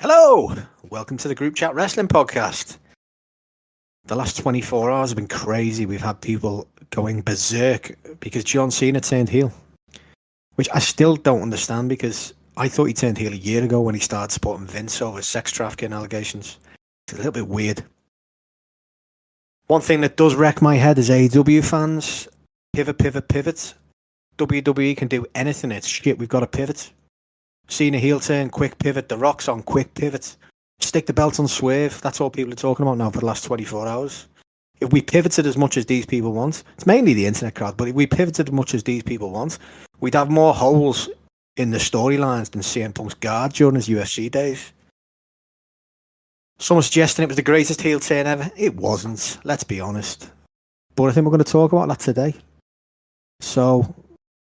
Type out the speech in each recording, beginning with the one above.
Hello, welcome to the Group Chat Wrestling Podcast. The last 24 hours have been crazy. We've had people going berserk because John Cena turned heel, which I still don't understand because I thought he turned heel a year ago when he started supporting Vince over sex trafficking allegations. It's a little bit weird. One thing that does wreck my head is AEW fans. Pivot. WWE can do anything. It's shit. We've got to pivot. Cena heel turn, quick pivot. The Rock's on, quick pivot. Stick the belt on Swerve. That's all people are talking about now for the last 24 hours. If we pivoted as much as these people want, it's mainly the internet crowd, but if we pivoted as much as these people want, we'd have more holes in the storylines than CM Punk's guard during his UFC days. Someone suggesting it was the greatest heel turn ever. It wasn't, let's be honest. But I think we're going to talk about that today. So,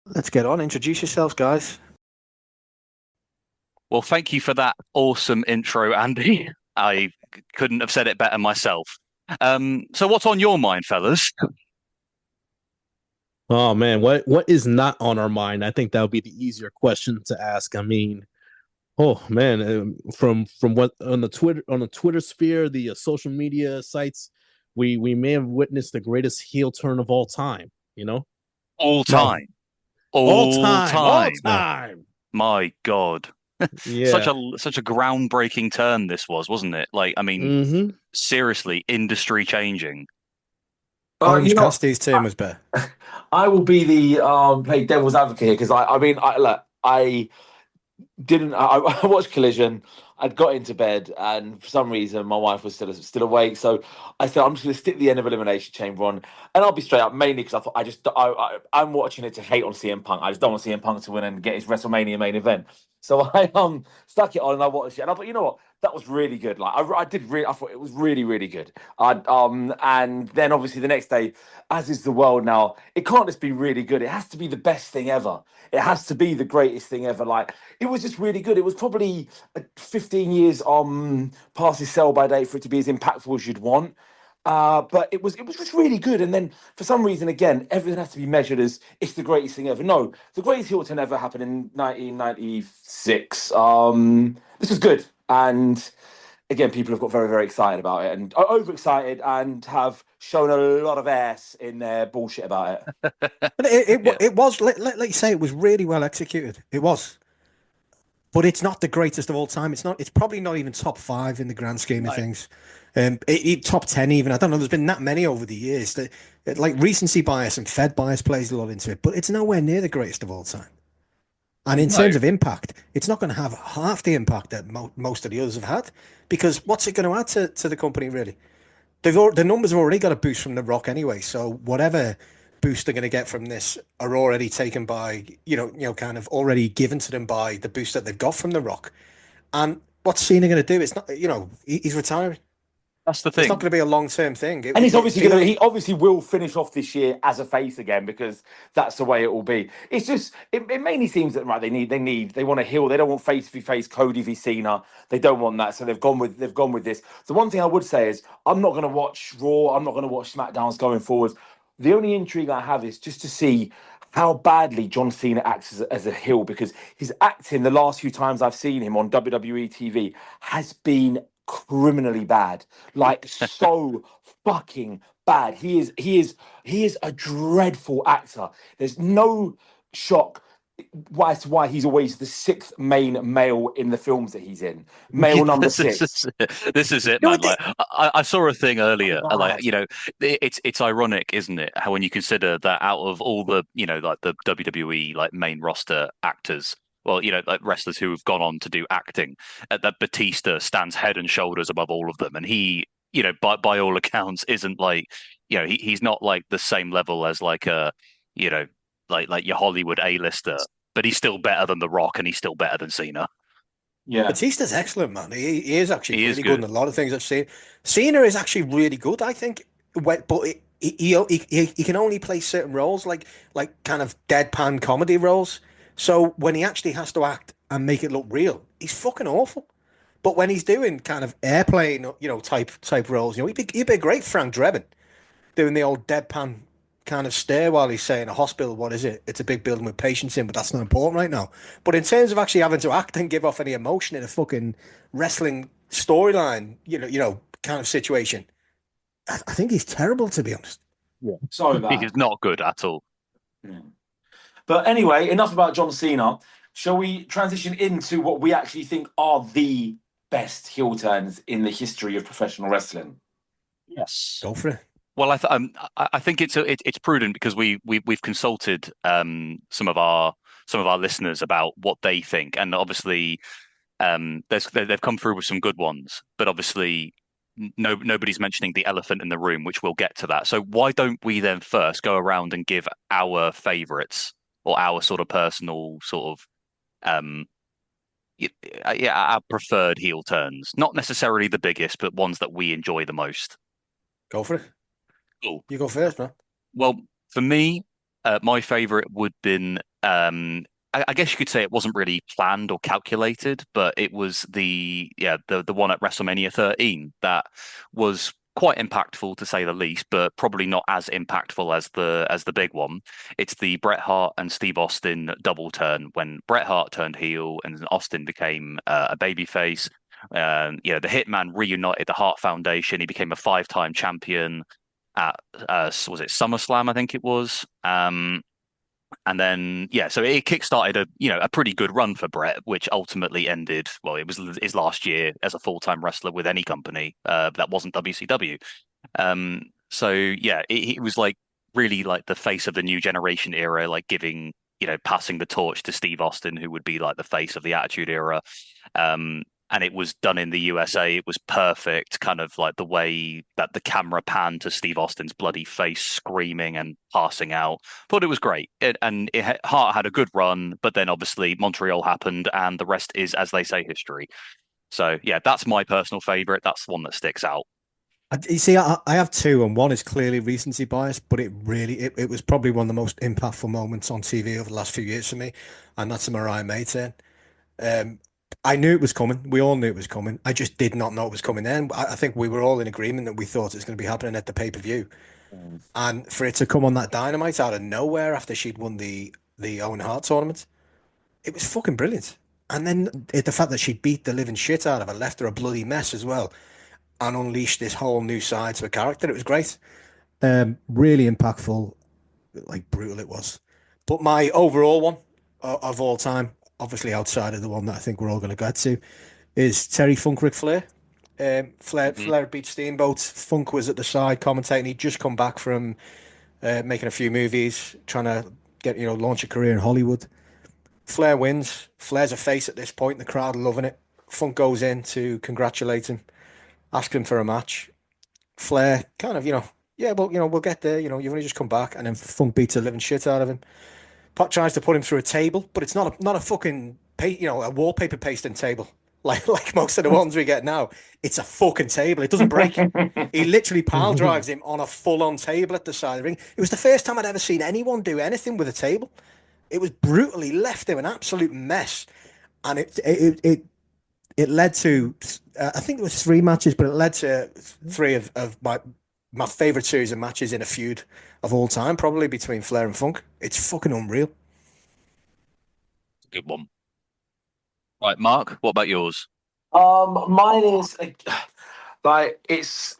let's get on. Introduce yourselves, guys. Well, thank you for that awesome intro, Andy. I couldn't have said it better myself. So what's on your mind, fellas? Oh man, what is not on our mind? I think that would be the easier question to ask. I mean, oh man, from what on the Twitter sphere, the social media sites, we may have witnessed the greatest heel turn of all time. You know, All time. My God. Yeah. Such a groundbreaking turn this was, wasn't it? Like, I mean, seriously, industry changing. Orange Cassidy's turn was better. I will be the play devil's advocate here because I watched Collision. I'd got into bed, and for some reason, my wife was still awake. So I said, I'm just going to stick the end of Elimination Chamber on, and I'll be straight up, mainly because I thought I'm watching it to hate on CM Punk. I just don't want CM Punk to win and get his WrestleMania main event. So I stuck it on and I watched it, and I thought, you know what, that was really good. Like I thought it was really, really good. And then obviously the next day, as is the world now, it can't just be really good. It has to be the best thing ever. It has to be the greatest thing ever. Like, it was just really good. It was probably 15 years past his sell by date for it to be as impactful as you'd want. But it was just really good. And then for some reason, again, everything has to be measured as it's the greatest thing ever. No, the greatest heel turn ever happened in 1996. This was good. And again, people have got very, very excited about it and are overexcited and have shown a lot of ass in their bullshit about it. But it was, like you say, it was really well executed. It was. But it's not the greatest of all time. It's probably not even top 5 in the grand scheme of things. Top 10 even. I don't know. There's been that many over the years. Like recency bias and Fed bias plays a lot into it, but it's nowhere near the greatest of all time. And in terms of impact, it's not going to have half the impact that most of the others have had, because what's it going to add to the company, really? The numbers have already got a boost from The Rock anyway, so whatever boost they're going to get from this are already taken by, kind of already given to them by the boost that they've got from The Rock. And what's Cena going to do? It's not, he's retiring. That's the thing. It's not going to be a long-term thing. And he's obviously he obviously will finish off this year as a face again, because that's the way it will be. It's just it mainly seems that they want a heel. They don't want face v face Cody v Cena. They don't want that, so they've gone with this. The one thing I would say is I'm not going to watch Raw. I'm not going to watch SmackDowns going forward. The only intrigue I have is just to see how badly John Cena acts as a heel, because his acting the last few times I've seen him on WWE TV has been criminally bad, like so fucking bad. He is a dreadful actor. There's no shock why he's always the 6th main male in the films that he's in. Male number 6. This is it, man. Like, I saw a thing earlier. Like, it's ironic, isn't it? How when you consider that out of all the like the WWE like main roster actors, well, like wrestlers who have gone on to do acting, that Batista stands head and shoulders above all of them, and he, by all accounts, isn't like, he's not like the same level as like a, like your Hollywood A-lister, but he's still better than The Rock, and he's still better than Cena. Yeah, Batista's excellent, man. He is actually really good in a lot of things I've seen. Cena is actually really good, I think, but he can only play certain roles, like kind of deadpan comedy roles. So when he actually has to act and make it look real, he's fucking awful. But when he's doing kind of airplane, type roles, he'd be a great Frank Drebin doing the old deadpan kind of stare while he's saying a hospital. What is it? It's a big building with patients in, but that's not important right now. But in terms of actually having to act and give off any emotion in a fucking wrestling storyline, kind of situation, I think he's terrible, to be honest. Yeah, so bad. He is not good at all. Yeah. But anyway, enough about John Cena. Shall we transition into what we actually think are the best heel turns in the history of professional wrestling? Yes. Go for it. Well, I think it's prudent because we've consulted some of our listeners about what they think, and obviously they've come through with some good ones, but obviously nobody's mentioning the elephant in the room, which we'll get to that. So why don't we then first go around and give our favourites or our sort of personal sort of our preferred heel turns, not necessarily the biggest, but ones that we enjoy the most. Go for it. Cool. You go first, man. Well, for me, my favourite would have been, I guess you could say it wasn't really planned or calculated, but it was the one at WrestleMania 13 that was quite impactful to say the least, but probably not as impactful as the big one. It's the Bret Hart and Steve Austin double turn when Bret Hart turned heel and Austin became a babyface. The Hitman reunited the Hart Foundation. He became a 5-time champion at was it SummerSlam, I think it was. And then so it kickstarted a pretty good run for Bret, which ultimately ended. Well, it was his last year as a full-time wrestler with any company that wasn't WCW. It was like really like the face of the new generation era, like giving passing the torch to Steve Austin, who would be like the face of the Attitude Era. And it was done in the USA. It was perfect, kind of like the way that the camera panned to Steve Austin's bloody face, screaming and passing out. Thought it was great. Hart had a good run, but then obviously Montreal happened, and the rest is, as they say, history. So yeah, that's my personal favorite. That's one that sticks out. You see, I have two, and one is clearly recency bias, but it was probably one of the most impactful moments on TV over the last few years for me, and that's a Mariah May turn. I knew it was coming. We all knew it was coming. I just did not know it was coming then. I think we were all in agreement that we thought it was going to be happening at the pay-per-view. And for it to come on that Dynamite out of nowhere after she'd won the Owen Hart tournament, it was fucking brilliant. And then the fact that she beat the living shit out of her, left her a bloody mess as well, and unleashed this whole new side to her character. It was great. Really impactful, like brutal it was. But my overall one of all time, obviously outside of the one that I think we're all going to get to, is Terry Funk Ric Flair. Flair beat Steamboat. Funk was at the side commentating. He'd just come back from making a few movies, trying to get launch a career in Hollywood. Flair wins. Flair's a face at this point. The crowd are loving it. Funk goes in to congratulate him, ask him for a match. Flair kind of we'll get there. You've only just come back, and then Funk beats the living shit out of him. Pot tries to put him through a table, but it's not a fucking a wallpaper pasting table like most of the ones we get now. It's a fucking table. It doesn't break. He literally pile drives him on a full-on table at the side of the ring. It was the first time I'd ever seen anyone do anything with a table. It was brutally left him an absolute mess, and it led to I think it was 3 matches, but it led to 3 of my favorite series of matches in a feud of all time, probably between Flair and Funk. It's fucking unreal. Good one. Right, Mark, what about yours? Mine is it's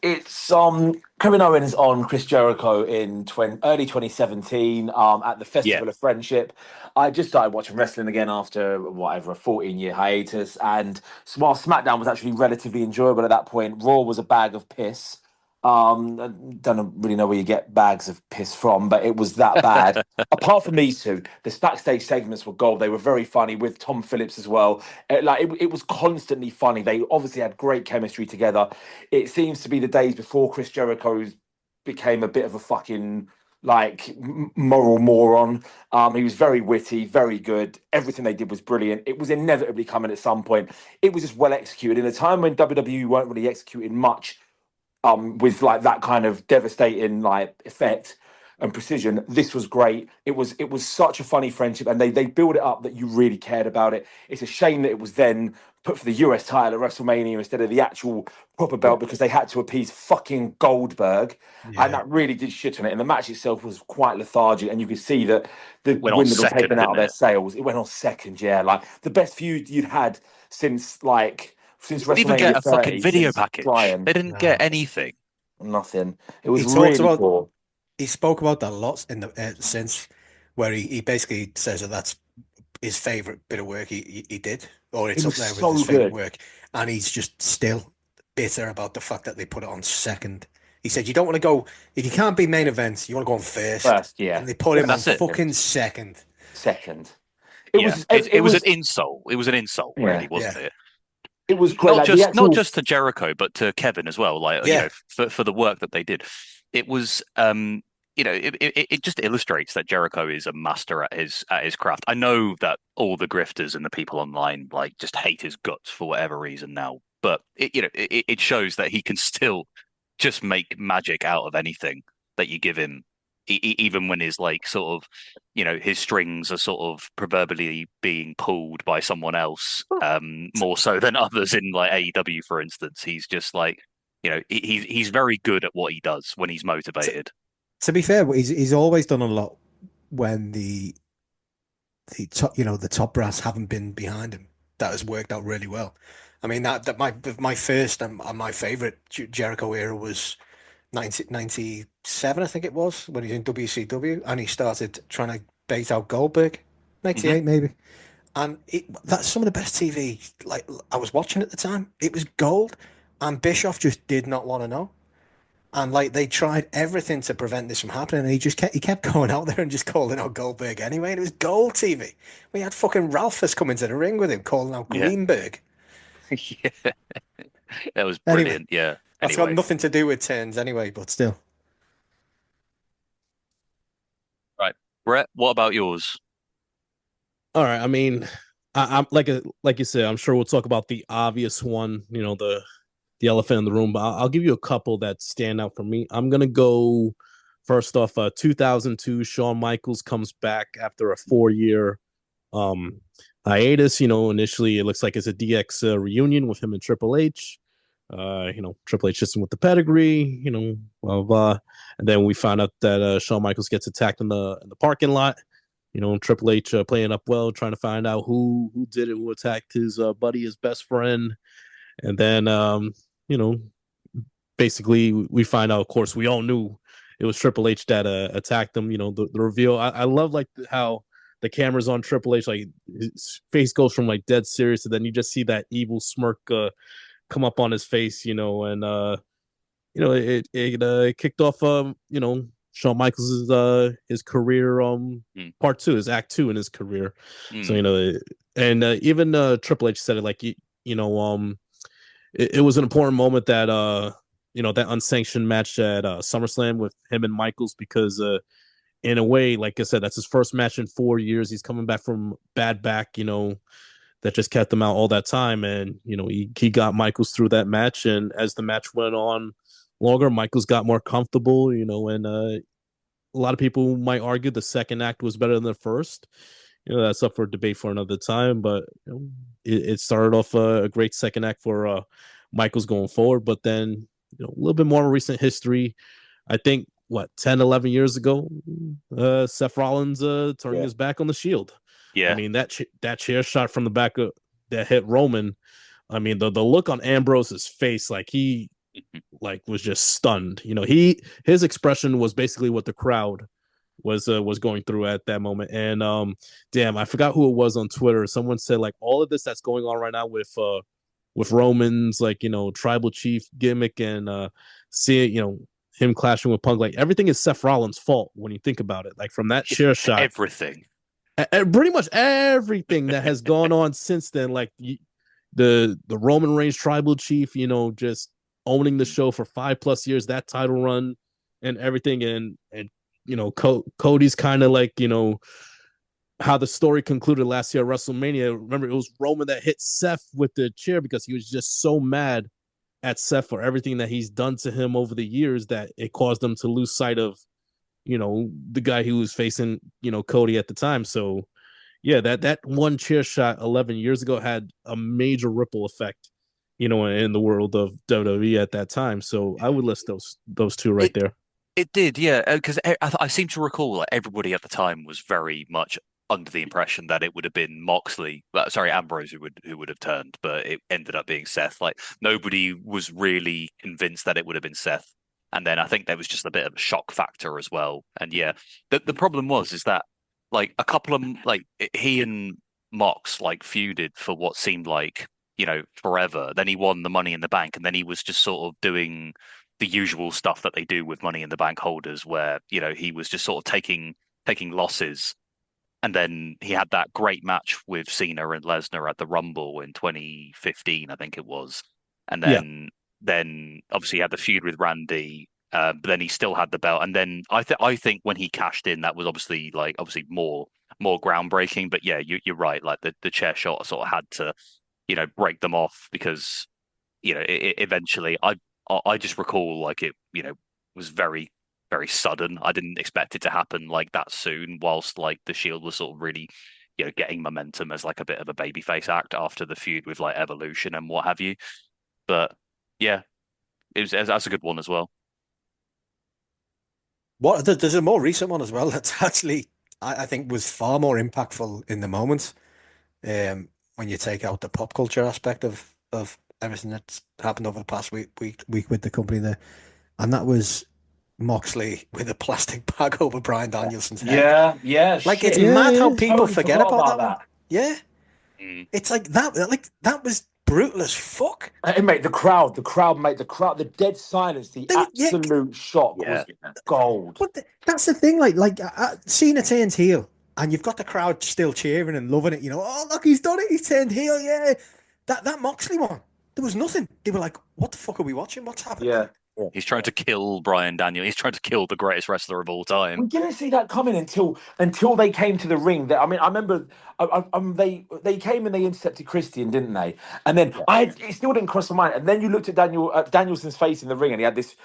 Kevin Owens on Chris Jericho in early 2017 at the Festival of Friendship. I just started watching wrestling again after a 14-year hiatus, and while SmackDown was actually relatively enjoyable at that point, Raw was a bag of piss. I don't really know where you get bags of piss from, but it was that bad. Apart from these two, the backstage segments were gold. They were very funny with Tom Phillips as well. It was constantly funny. They obviously had great chemistry together. It seems to be the days before Chris Jericho became a bit of a fucking moral moron. He was very witty, very good. Everything they did was brilliant. It was inevitably coming at some point. It was just well executed in a time when WWE weren't really executing much. With that kind of devastating effect, and precision. This was great. It was such a funny friendship, and they build it up that you really cared about it. It's a shame that it was then put for the US title at WrestleMania instead of the actual proper belt because they had to appease fucking Goldberg, and that really did shit on it. And the match itself was quite lethargic, and you could see that the wind had been taken out of their sails. It went on second, like the best feud you'd had since WrestleMania. They didn't get a 30, fucking video package. Brian. They didn't get anything. Nothing. It was really poor. He spoke about that lots in the since, where he basically says that that's his favorite bit of work he did, or it's up there with his favorite work, and he's just still bitter about the fact that they put it on second. He said, "You don't want to go if you can't be main event, you want to go on first." And they put him on fucking second. It was an insult. It was an insult, really, wasn't it? It was great. Not just to Jericho, but to Kevin as well. For the work that they did, it was. It just illustrates that Jericho is a master at his craft. I know that all the grifters and the people online just hate his guts for whatever reason now, but it shows that he can still just make magic out of anything that you give him, even when his his strings are sort of proverbially being pulled by someone else, more so than others in AEW, for instance. He's just he's very good at what he does when he's motivated. To be fair, he's always done a lot when the top brass haven't been behind him. That has worked out really well. I mean, that my first and my favorite Jericho era was 97, I think it was, when he was in WCW, and he started trying to bait out Goldberg. 98 maybe, and that's some of the best TV I was watching at the time. It was gold, and Bischoff just did not want to know. And they tried everything to prevent this from happening, and he kept going out there and just calling out Goldberg anyway, and it was gold TV. We had fucking Ralphus come into the ring with him calling out Greenberg. Yeah, that was brilliant. Anyway, that's got nothing to do with turns anyway, but still. Right, Brett, what about yours? All right, I mean, I'm like you said, I'm sure we'll talk about the obvious one, the elephant in the room, but I'll give you a couple that stand out for me. I'm going to go first off, 2002, Shawn Michaels comes back after a 4-year hiatus. Initially it looks like it's a DX reunion with him and Triple H. Triple H system with the pedigree, blah, blah. And then we found out that Shawn Michaels gets attacked in the parking lot. Triple H playing up well, trying to find out who did it, who attacked his buddy, his best friend. And then basically we find out, of course, we all knew it was Triple H that attacked him. The reveal. I love how the camera's on Triple H, his face goes from dead serious, and then you just see that evil smirk come up on his face, and it kicked off Shawn Michaels' his career part 2, his act 2 in his career. So and even Triple H said it it was an important moment that that unsanctioned match at SummerSlam with him and Michaels, because in a way, like I said, that's his first match in 4 years. He's coming back from bad back, that just kept him out all that time. And, he got Michaels through that match. And as the match went on longer, Michaels got more comfortable, and a lot of people might argue the second act was better than the first. That's up for debate for another time, but it started off a great second act for Michaels going forward. But then, a little bit more recent history, I think, 10, 11 years ago, Seth Rollins turning his back on the Shield. Yeah. I mean, that chair shot from the back that hit Roman. I mean, the look on Ambrose's face, he was just stunned. His expression was basically what the crowd was going through at that moment. And damn, I forgot who it was on Twitter. Someone said all of this that's going on right now with Roman's tribal chief gimmick and seeing him clashing with Punk, everything is Seth Rollins' fault when you think about it. From that chair shot, everything, pretty much everything that has gone on since then, the Roman Reigns tribal chief, just owning the show for 5+ years, that title run and everything, and Cody's kind of how the story concluded last year at WrestleMania. Remember, it was Roman that hit Seth with the chair because he was just so mad at Seth for everything that he's done to him over the years that it caused them to lose sight of the guy who was facing, Cody at the time. So yeah, that one chair shot 11 years ago had a major ripple effect, in the world of WWE at that time. So I would list those two right there. It did, yeah, because I seem to recall like everybody at the time was very much under the impression that it would have been Ambrose who would have turned, but it ended up being Seth. Like nobody was really convinced that it would have been Seth, and then I think there was just a bit of a shock factor as well. And yeah, the problem is that like a couple of like he and Mox like feuded for what seemed like forever. Then he won the Money in the Bank, and then he was just sort of doing the usual stuff that they do with Money in the Bank holders, where he was just sort of taking losses, and then he had that great match with Cena and Lesnar at the Rumble in 2015, I think it was, and then obviously he had the feud with Randy. But then he still had the belt, and then I think when he cashed in, that was obviously more groundbreaking. But yeah, you're right. Like the chair shot sort of had to break them off because eventually I just recall like it was very very sudden. I didn't expect it to happen like that soon. Whilst like the Shield was sort of really getting momentum as like a bit of a babyface act after the feud with like Evolution and what have you. But yeah, that's a good one as well. There's a more recent one as well that's actually I think was far more impactful in the moment. When you take out the pop culture aspect of everything that's happened over the past week with the company there, and that was Moxley with a plastic bag over Bryan Danielson's head. Yeah. Like shit. it's mad how people Totally forget forgot about that one. Yeah, it's like that. Like that was brutal as fuck. Hey, mate, the crowd, the dead silence, the absolute shock was gold. But that's the thing, like Cena turns heel, and you've got the crowd still cheering and loving it. Oh look, he's done it, he's turned heel. Yeah, that Moxley one, there was nothing. They were like, what the fuck are we watching? What's happening? Yeah. He's trying to kill Bryan Daniel. He's trying to kill the greatest wrestler of all time. We didn't see that coming until they came to the ring. I mean, I remember they came and they intercepted Christian, didn't they? And then it still didn't cross my mind. And then you looked at Danielson's face in the ring, and he had this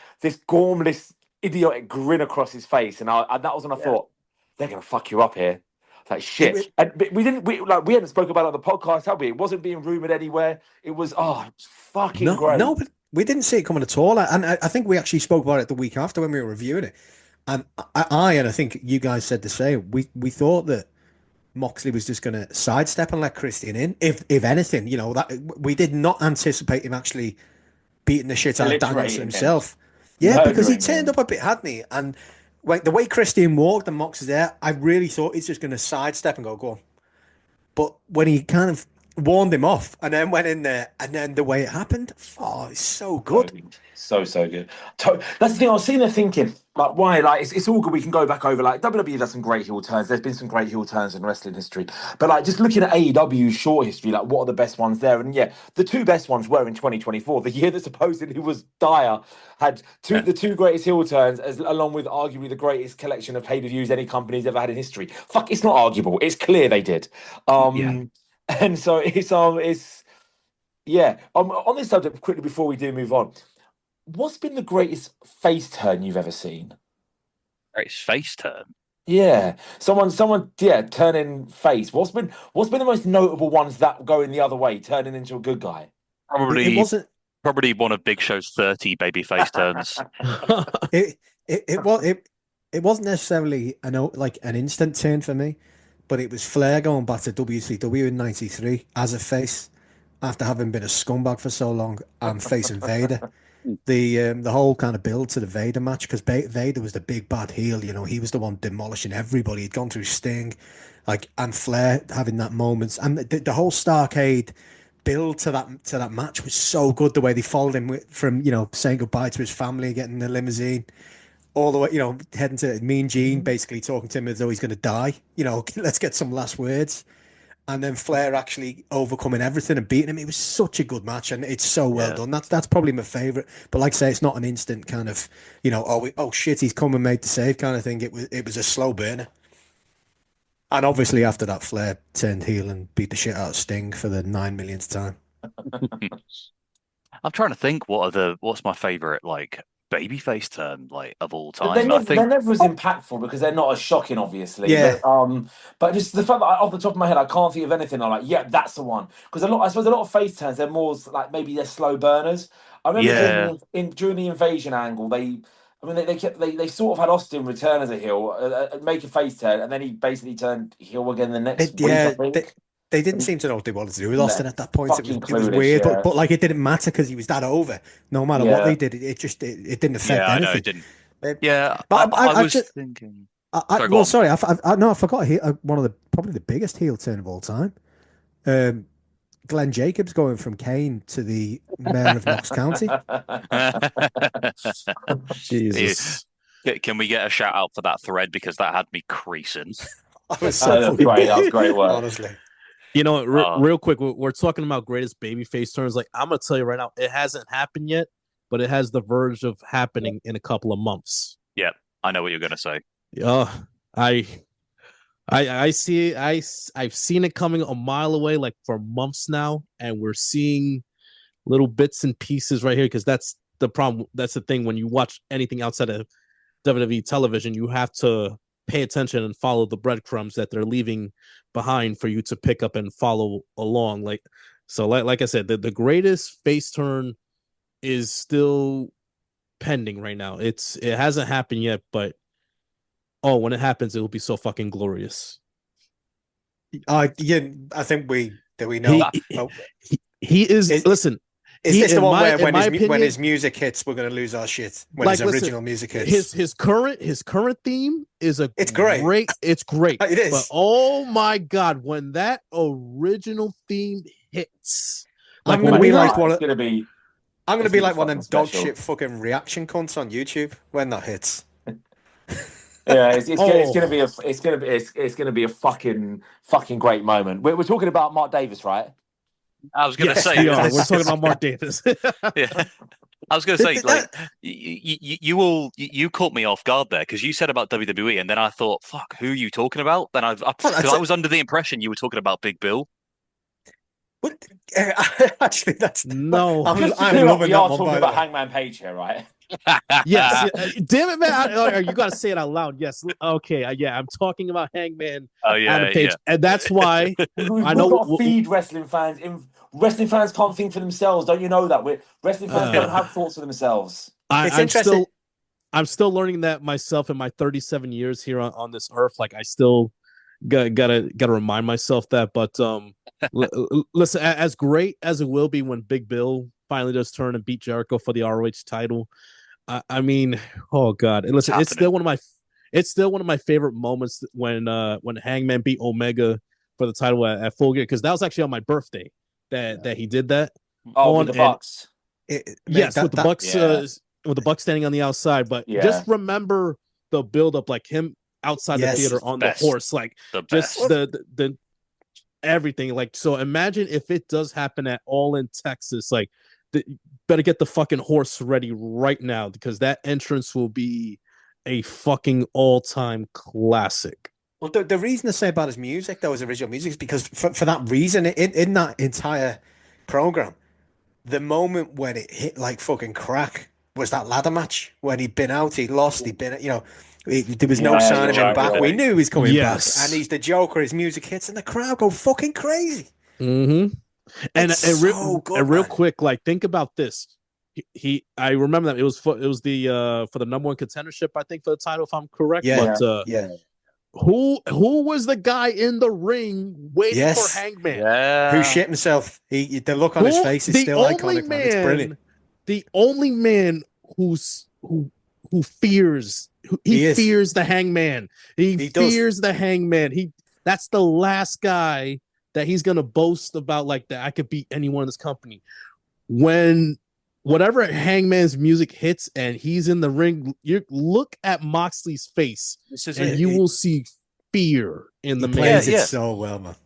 gormless, idiotic grin across his face, and that was when I thought they're gonna fuck you up here. Like shit. But we hadn't spoke about it on the podcast, have we? It wasn't being rumored anywhere. It was fucking great. No, but we didn't see it coming at all. And I think we actually spoke about it the week after when we were reviewing it. And I think you guys said the same. We thought that Moxley was just going to sidestep and let Christian in. If anything, that we did not anticipate him actually beating the shit out of Danielson himself. Yeah, because he turned up a bit, hadn't he? And the way Christian walked and Mox is there, I really thought he's just going to sidestep and go on. But when he kind of warned him off and then went in there, and then the way it happened, it's so good. So good. That's the thing. I was sitting there thinking, like, why? Like, it's all good. We can go back over. Like, WWE does some great heel turns. There's been some great heel turns in wrestling history. But like, just looking at AEW's short history, like, what are the best ones there? And yeah, the two best ones were in 2024, the year that supposedly was dire, had the two greatest heel turns, along with arguably the greatest collection of pay-per-views any company's ever had in history. Fuck, it's not arguable. It's clear they did. And so it's on this subject quickly before we do move on. What's been the greatest face turn you've ever seen? Greatest face turn? Yeah, someone, turning face. What's been the most notable ones that going the other way, turning into a good guy? Probably one of Big Show's 30 baby face turns. It wasn't necessarily an instant turn for me, but it was Flair going back to WCW in '93 as a face after having been a scumbag for so long and facing Vader. The whole kind of build to the Vader match, because Vader was the big bad heel. He was the one demolishing everybody. He'd gone through Sting, and Flair having that moment, and the whole Starcade build to that match was so good. The way they followed him from saying goodbye to his family, getting the limousine, all the way heading to Mean Gene, basically talking to him as though he's going to die. Let's get some last words. And then Flair actually overcoming everything and beating him. It was such a good match, and it's so well done. That's probably my favourite. But like I say, it's not an instant kind of, oh shit, he's come and made the save kind of thing. It was a slow burner. And obviously after that, Flair turned heel and beat the shit out of Sting for the 9 millionth time. I'm trying to think what's my favourite babyface turn like of all They're time. I never, they're think. never as impactful because they're not as shocking, obviously. Yeah. But just the fact that off the top of my head, I can't think of anything. I'm like, yeah, that's the one. Because I suppose a lot of face turns, they're more like maybe they're slow burners. I remember Yeah. during the invasion angle, they sort of had Austin return as a heel, make a face turn, and then he basically turned heel again the next week, I think. They didn't seem to know what they wanted to do with No, Austin at that point. fucking It was clueless, weird, yeah. but like it didn't matter because he was that over. No matter what Yeah. they did, it didn't affect Yeah, I know anything. it didn't. Uh, Yeah, but I was thinking. Sorry, go well, on. sorry, no, I forgot one of the probably the biggest heel turn of all time. Glenn Jacobs going from Kane to the mayor of Knox County. Jesus. Can we get a shout out for that thread because that had me creasing. That was That was great. That was great work. Honestly. You know, real quick, we're talking about greatest babyface turns. Like, I'm gonna tell you right now, it hasn't happened yet, but it has the verge of happening in a couple of months. Yeah, I know what you're gonna say. I see it. I've seen it coming a mile away, like for months now, and we're seeing little bits and pieces right here because that's the problem. That's the thing when you watch anything outside of WWE television, you have to pay attention and follow the breadcrumbs that they're leaving behind for you to pick up and follow along. Like I said, the greatest face turn is still pending right now. It hasn't happened yet, but when it happens, it will be so fucking glorious. I think we know. He is. Listen, is this the one where when his music hits, we're going to lose our shit? When his original music hits, his current theme is it's great. It's great. It is. But oh my god, when that original theme hits, I'm going to be like one of them dog shit fucking reaction cunts on YouTube when that hits. Yeah, it's gonna be a fucking great moment. We're talking about Mark Davis, right? I was gonna say we're talking about Mark Davis. Yeah. I was gonna say, like, you caught me off guard there because you said about WWE, and then I thought, "Fuck, who are you talking about?" Then I was under the impression you were talking about Big Bill. What? Actually, that's no. I'm loving that one. Talking about Hangman Page here, right? Yes. Damn it, man! You gotta say it out loud. Yes. Okay. Yeah, I'm talking about Hangman. Oh yeah, Adam Page, and that's why we've got to feed wrestling fans. Wrestling fans can't think for themselves. Don't you know that? Wrestling fans don't have thoughts for themselves. It's interesting. I'm still learning that myself in my 37 years here on this earth. Like I still gotta remind myself that. But listen, as great as it will be when Big Bill finally does turn and beat Jericho for the ROH title, I mean, oh god, and listen, it's still one of my favorite moments when Hangman beat Omega for the title at Full Gear because that was actually on my birthday that he did that. Oh, with the Bucks. Yes, with the Bucks. With the Bucks standing on the outside, but just remember the build up, like him outside the theater on the horse, like the everything. Like, so imagine if it does happen at All in Texas, like better get the fucking horse ready right now because that entrance will be a fucking all-time classic. Well, the reason to say about his music, though, his original music, is because for that reason, in that entire program, the moment when it hit like fucking crack was that ladder match when he'd been out, he'd lost, there was no sign of him back. Right. We knew he was coming back, and he's the Joker. His music hits, and the crowd go fucking crazy. Mm-hmm. And real quick, like think about this. I remember that it was for the for the number one contendership, I think, for the title, if I'm correct. Who was the guy in the ring waiting for Hangman? Who shit himself? The look on his face is still iconic, man. It's brilliant. The only man who fears fears the Hangman. He fears the Hangman. That's the last guy that he's gonna boast about, like that I could beat anyone in this company. When whatever Hangman's music hits and he's in the ring, you look at Moxley's face and you will see fear in the man. Plays it so well, man.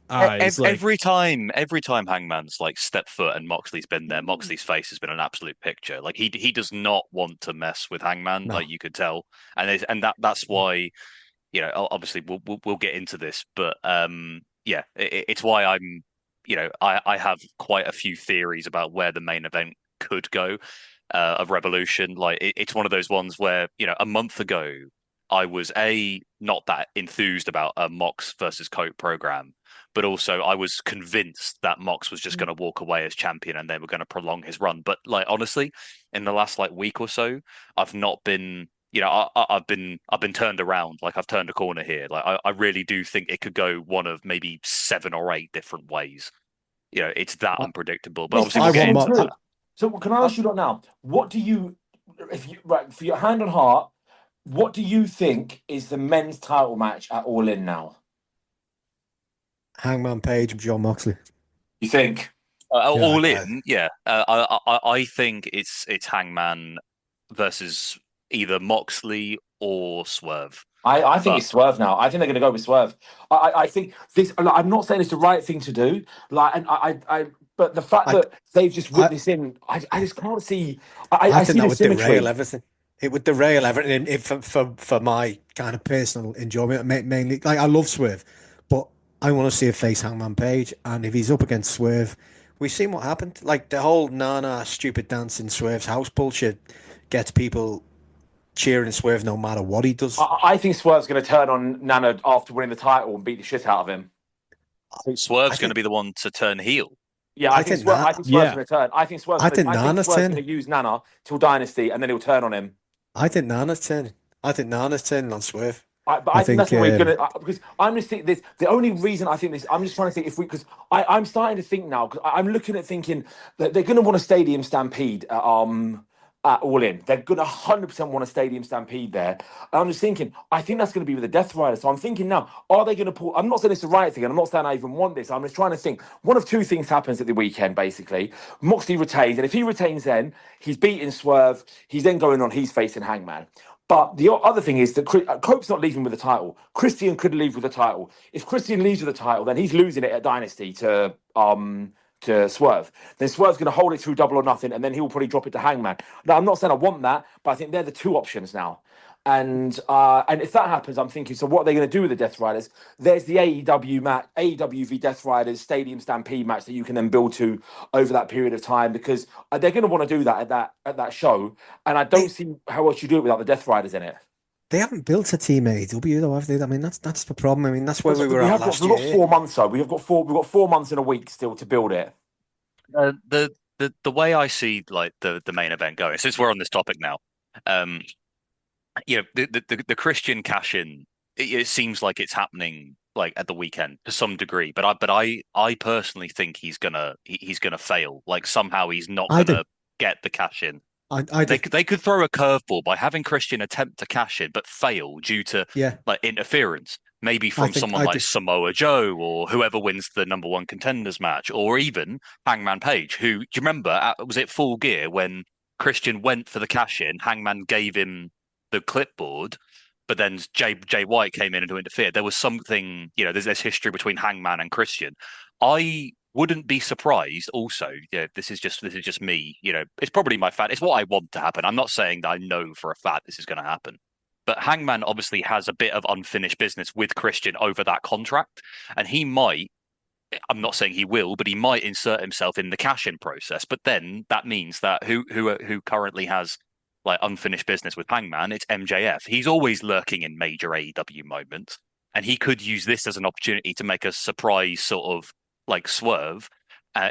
Every time Hangman's like stepped foot and Moxley's been there, Moxley's face has been an absolute picture. Like he does not want to mess with Hangman, like you could tell, and that's why, you know, obviously we'll get into this, but it's why I'm, you know, I have quite a few theories about where the main event could go. of Revolution. Like it's one of those ones where, you know, a month ago I was not that enthused about a Mox versus Cope program, but also I was convinced that Mox was just going to walk away as champion and they were going to prolong his run. But like honestly, in the last like week or so, I've not been. You know, I've been turned around. Like I've turned a corner here. Like I really do think it could go one of maybe 7 or 8 different ways. You know, it's that unpredictable. But obviously, we'll get into that. So can I ask you now? What do you, if you for your hand on heart, what do you think is the men's title match at All In now? Hangman Page and John Moxley. You think? All In, yeah. I think it's Hangman versus either Moxley or Swerve. I think it's Swerve now. I think they're going to go with Swerve. I think this. I'm not saying it's the right thing to do. Like, and but the fact that they've just witnessed him, I just can't see. I think see that the would symmetry. derail everything. It would derail everything for my kind of personal enjoyment. Mainly, like I love Swerve, but I want to see a face Hangman Page, and if he's up against Swerve, we've seen what happened. Like the whole Nana stupid dance in Swerve's house bullshit gets people cheering Swerve no matter what he does. I think Swerve's going to turn on Nana after winning the title and beat the shit out of him. I think Swerve's going to be the one to turn heel. Yeah, I think Swerve's going to turn. I think Swerve's going to use Nana till Dynasty, and then he'll turn on him. I think Nana's turning. I think Nana's turning on Swerve. I think that's what we're going to. Because I'm just thinking this. The only reason I think this, I'm just trying to think if we, because I'm starting to think now, because I'm looking at thinking that they're going to want a stadium stampede at All In. They're going to 100% want a stadium stampede there. And I'm just thinking, I think that's going to be with the Death Rider. So I'm thinking now, are they going to pull? I'm not saying it's the right thing, and I'm not saying I even want this. I'm just trying to think. One of two things happens at the weekend, basically. Moxley retains, and if he retains, then he's beating Swerve. He's then going on. He's facing Hangman. But the other thing is that Cope's not leaving with the title. Christian could leave with the title. If Christian leaves with the title, then he's losing it at Dynasty to Swerve. Then Swerve's going to hold it through Double or Nothing, and then he'll probably drop it to Hangman. Now, I'm not saying I want that, but I think they're the two options now. And if that happens, I'm thinking, so what are they going to do with the Death Riders? There's the AEW match, AEW v Death Riders Stadium Stampede match that you can then build to over that period of time, because they're going to want to do that at that show. And I don't see how else you do it without the Death Riders in it. They haven't built a team AEW though, have they? I mean, that's the problem. I mean, that's where we were at last year. We've got 4 months though. We've got 4 months and a week still to build it. The way I see like the main event going, since we're on this topic now, you know, the Christian cash-in, it seems like it's happening like at the weekend to some degree, but I personally think he's gonna fail. Like somehow he's not gonna get the cash-in. They could throw a curveball by having Christian attempt to cash in but fail due to like interference, maybe from someone like Samoa Joe or whoever wins the number 1 contenders match, or even Hangman Page, who, do you remember, was it Full Gear when Christian went for the cash in, Hangman gave him the clipboard, but then Jay White came in and to interfere. There was something, you know, there's history between Hangman and Christian. I wouldn't be surprised also, this is just me, you know, it's probably my fact, it's what I want to happen. I'm not saying that I know for a fact this is going to happen, but Hangman obviously has a bit of unfinished business with Christian over that contract, and he might, I'm not saying he will, but he might insert himself in the cash-in process. But then that means that who currently has like unfinished business with Hangman, it's MJF. He's always lurking in major AEW moments, and he could use this as an opportunity to make a surprise sort of like swerve.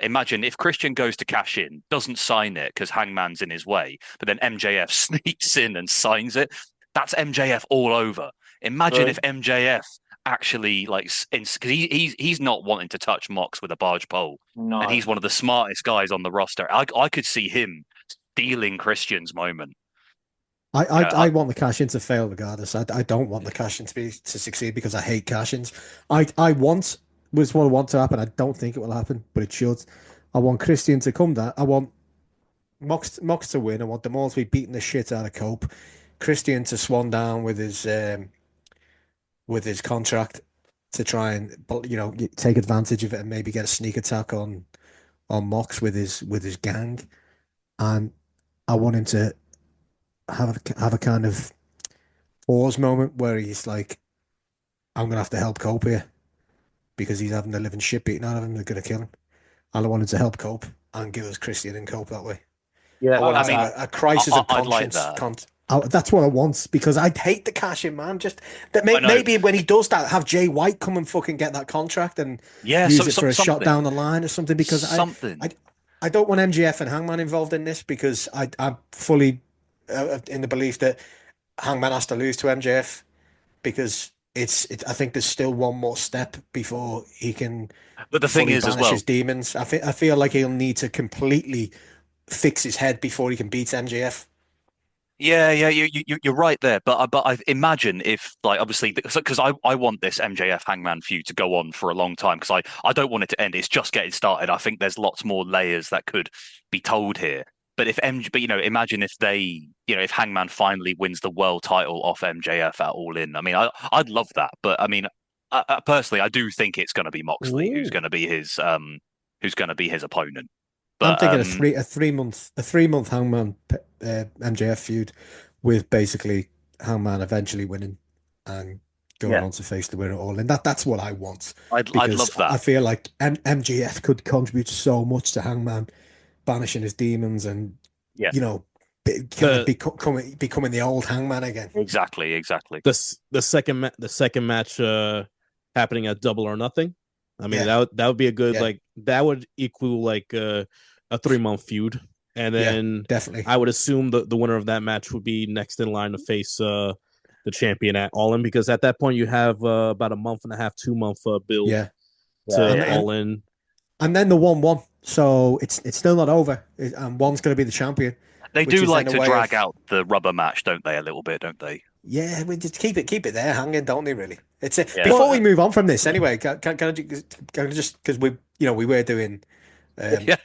Imagine if Christian goes to cash in, doesn't sign it because Hangman's in his way, but then MJF sneaks in and signs it. That's MJF all over. Imagine if MJF actually like, because he's not wanting to touch Mox with a barge pole, and he's one of the smartest guys on the roster. I could see him stealing Christian's moment. I want the cash-in to fail regardless. I don't want the cash-in to succeed because I hate cash-ins. I want what I want to happen. I don't think it will happen, but it should. I want Christian to come down. I want Mox to win. I want them all to be beating the shit out of Cope. Christian to swan down with his contract to try and, you know, take advantage of it and maybe get a sneak attack on Mox with his gang. And I want him to have a kind of pause moment where he's like, I'm gonna have to help Cope here because he's having the living shit beaten out of him. They're gonna kill him. And I want him to help Cope and give us Christian and Cope that way. Yeah, I want I mean, a crisis of I'd like conscience. that. That's what I want because I'd hate the cash in, man. Just that I know. maybe when he does that, have Jay White come and fucking get that contract and Yeah, use it for a shot something. down the line or something. Because Something. I don't want MGF and Hangman involved in this because I'm fully in the belief that Hangman has to lose to MJF because I think there's still one more step before he can But the thing fully is, as banish well, his demons. I feel like he'll need to completely fix his head before he can beat MJF. yeah, you're right there. But I imagine if, like, obviously, because I want this MJF Hangman feud to go on for a long time because I don't want it to end. It's just getting started. I think there's lots more layers that could be told here. But imagine if if Hangman finally wins the world title off MJF at All In. I mean, I'd love that. But I mean, personally, I do think it's going to be Moxley who's going to be his opponent. I'm But thinking a 3 month Hangman MJF feud with basically Hangman eventually winning and going on to face the winner all. And that's what I want. I'd Because love that. I feel like MJF could contribute so much to Hangman banishing his demons and Yeah. becoming the old Hangman again. Exactly. The second match happening at Double or Nothing. I mean, Yeah. that would be a good that would equal like a 3-month feud, and then definitely I would assume the winner of that match would be next in line to face the champion at All In, because at that point you have about a month and a half, 2-month build to All In, and then the 1-1. So it's still not over, and one's going to be the champion. They do like to drag out the rubber match, don't they? A little bit, don't they? Yeah, we just keep it there hanging, don't they? Really, it's before we move on from this. Anyway, can I just because we were doing. I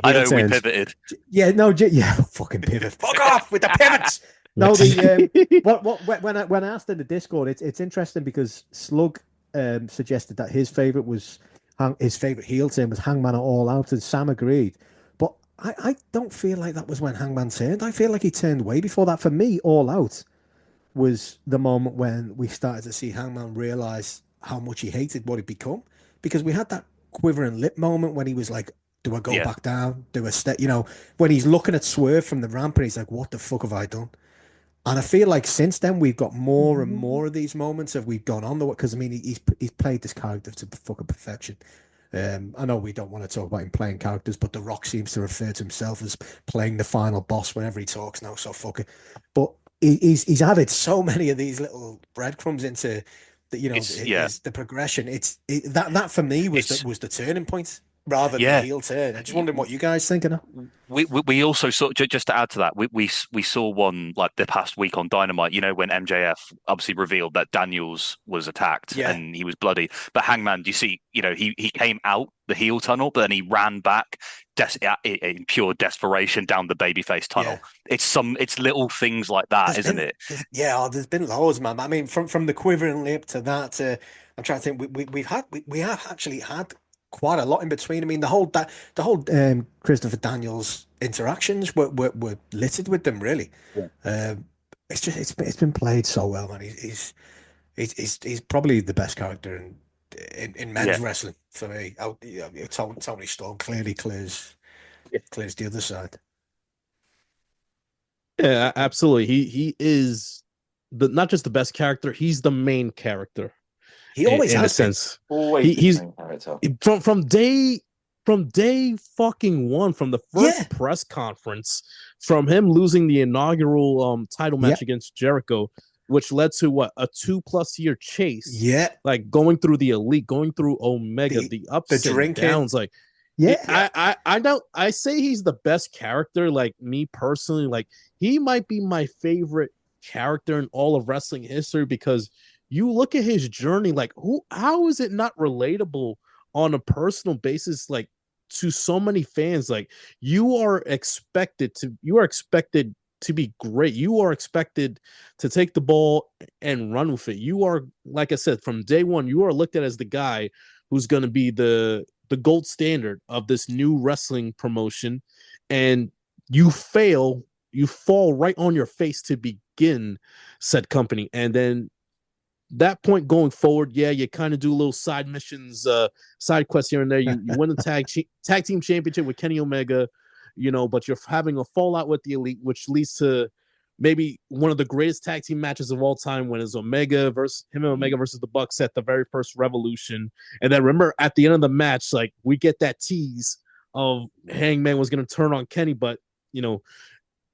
know we pivoted. Yeah, no, fucking pivot. Fuck off with the pivots. No, when I asked in the Discord, it's interesting because Slug suggested that his favorite heel turn was Hangman at All Out, and Sam agreed. But I don't feel like that was when Hangman turned. I feel like he turned way before that. For me, All Out was the moment when we started to see Hangman realize how much he hated what he'd become, because we had that quivering lip moment when he was like, do I go back down? Do a step? When he's looking at Swerve from the ramp and he's like, what the fuck have I done? And I feel like since then we've got more and more of these moments as we've gone on the way, because I mean he's played this character to fucking perfection. I know we don't want to talk about him playing characters, but The Rock seems to refer to himself as playing the final boss whenever he talks now. So fuck it. But he's added so many of these little breadcrumbs into the progression. That for me was the turning point rather than the heel turn. I'm just wondering what you guys thinking of. We also saw, just to add to that, we saw one like the past week on Dynamite, when MJF obviously revealed that Daniels was attacked and he was bloody. But Hangman, do you see, he came out the heel tunnel, but then he ran back in pure desperation down the babyface tunnel. It's little things like that, isn't it? There's been loads, man. I mean, from the quivering lip to that, I'm trying to think. We have actually had quite a lot in between. I mean, the whole Christopher Daniels interactions were littered with them, really. It's been played so well, man. He's probably the best character in men's wrestling for me. Tony Storm clearly clears the other side. Yeah, absolutely. He is not just the best character; he's the main character. He always has a sense. Always he's the main character. From day fucking one, from the first press conference, from him losing the inaugural title match against Jericho, which led to a 2+ year chase. Yeah, like going through the Elite, going through Omega, the ups and downs. Like, I say he's the best character. Like, me personally, like, he might be my favorite character in all of wrestling history, because you look at his journey, like, how is it not relatable on a personal basis, like, to so many fans? Like, you are expected to be great. You are expected to take the ball and run with it. You are, like I said, from day one, you are looked at as the guy who's going to be the gold standard of this new wrestling promotion, and you fall right on your face to begin said company. And then that point going forward, you kind of do little side missions, side quests here and there. You win the tag team championship with Kenny Omega. but you're having a fallout with the Elite, which leads to maybe one of the greatest tag team matches of all time when it's Omega versus the Bucks at the very first Revolution. And then remember at the end of the match, like we get that tease of Hangman was going to turn on Kenny, but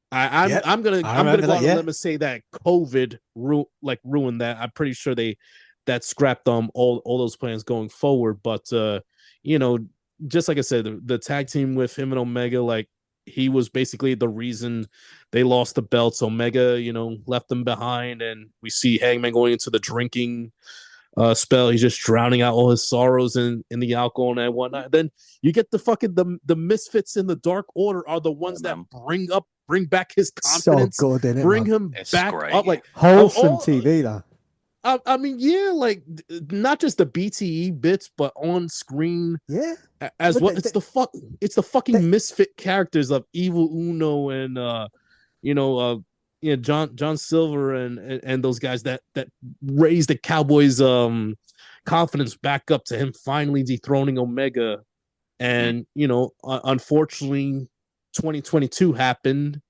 I'm gonna go out on a limb and say that COVID ruined that. I'm pretty sure that scrapped all those plans going forward. But just like I said, the tag team with him and Omega, like he was basically the reason they lost the belts. Omega, left them behind, and we see Hangman going into the drinking spell. He's just drowning out all his sorrows in the alcohol and whatnot. Then you get the misfits in the Dark Order are the ones that bring back his confidence, so good, isn't it, bring man? him It's back great. up, like wholesome TV. That I mean, yeah, like not just the BTE bits, but on screen, yeah, as well. It's the fucking misfit characters of Evil Uno and John Silver and those guys that raised the Cowboys' confidence back up to him finally dethroning Omega, and unfortunately, 2022 happened.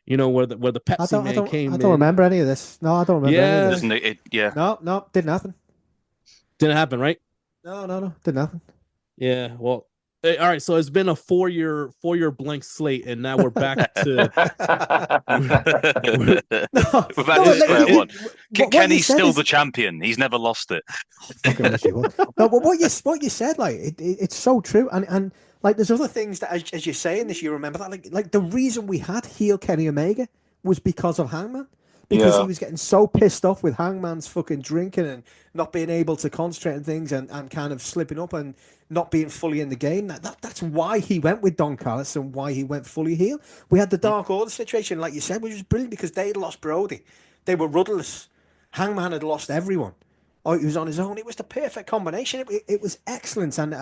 Where the Pepsi Man came in. I don't remember any of this. No, I don't remember any of this. Isn't it? Yeah. No, didn't happen. Didn't happen, right? No, didn't happen. Yeah, well, all right. So it's been a four-year blank slate, and now we're back to we're back to square one. Kenny's still the champion. He's never lost it. No, but what you said, like it's so true, and like there's other things that as you're saying this, you remember that like the reason we had heel Kenny Omega was because of Hangman. Because he was getting so pissed off with Hangman's fucking drinking and not being able to concentrate on things and kind of slipping up and not being fully in the game. That's why he went with Don Callis and why he went fully heel. We had the Dark Order situation, like you said, which was brilliant because they had lost Brody. They were rudderless. Hangman had lost everyone. Oh, he was on his own. It was the perfect combination. It was excellent. And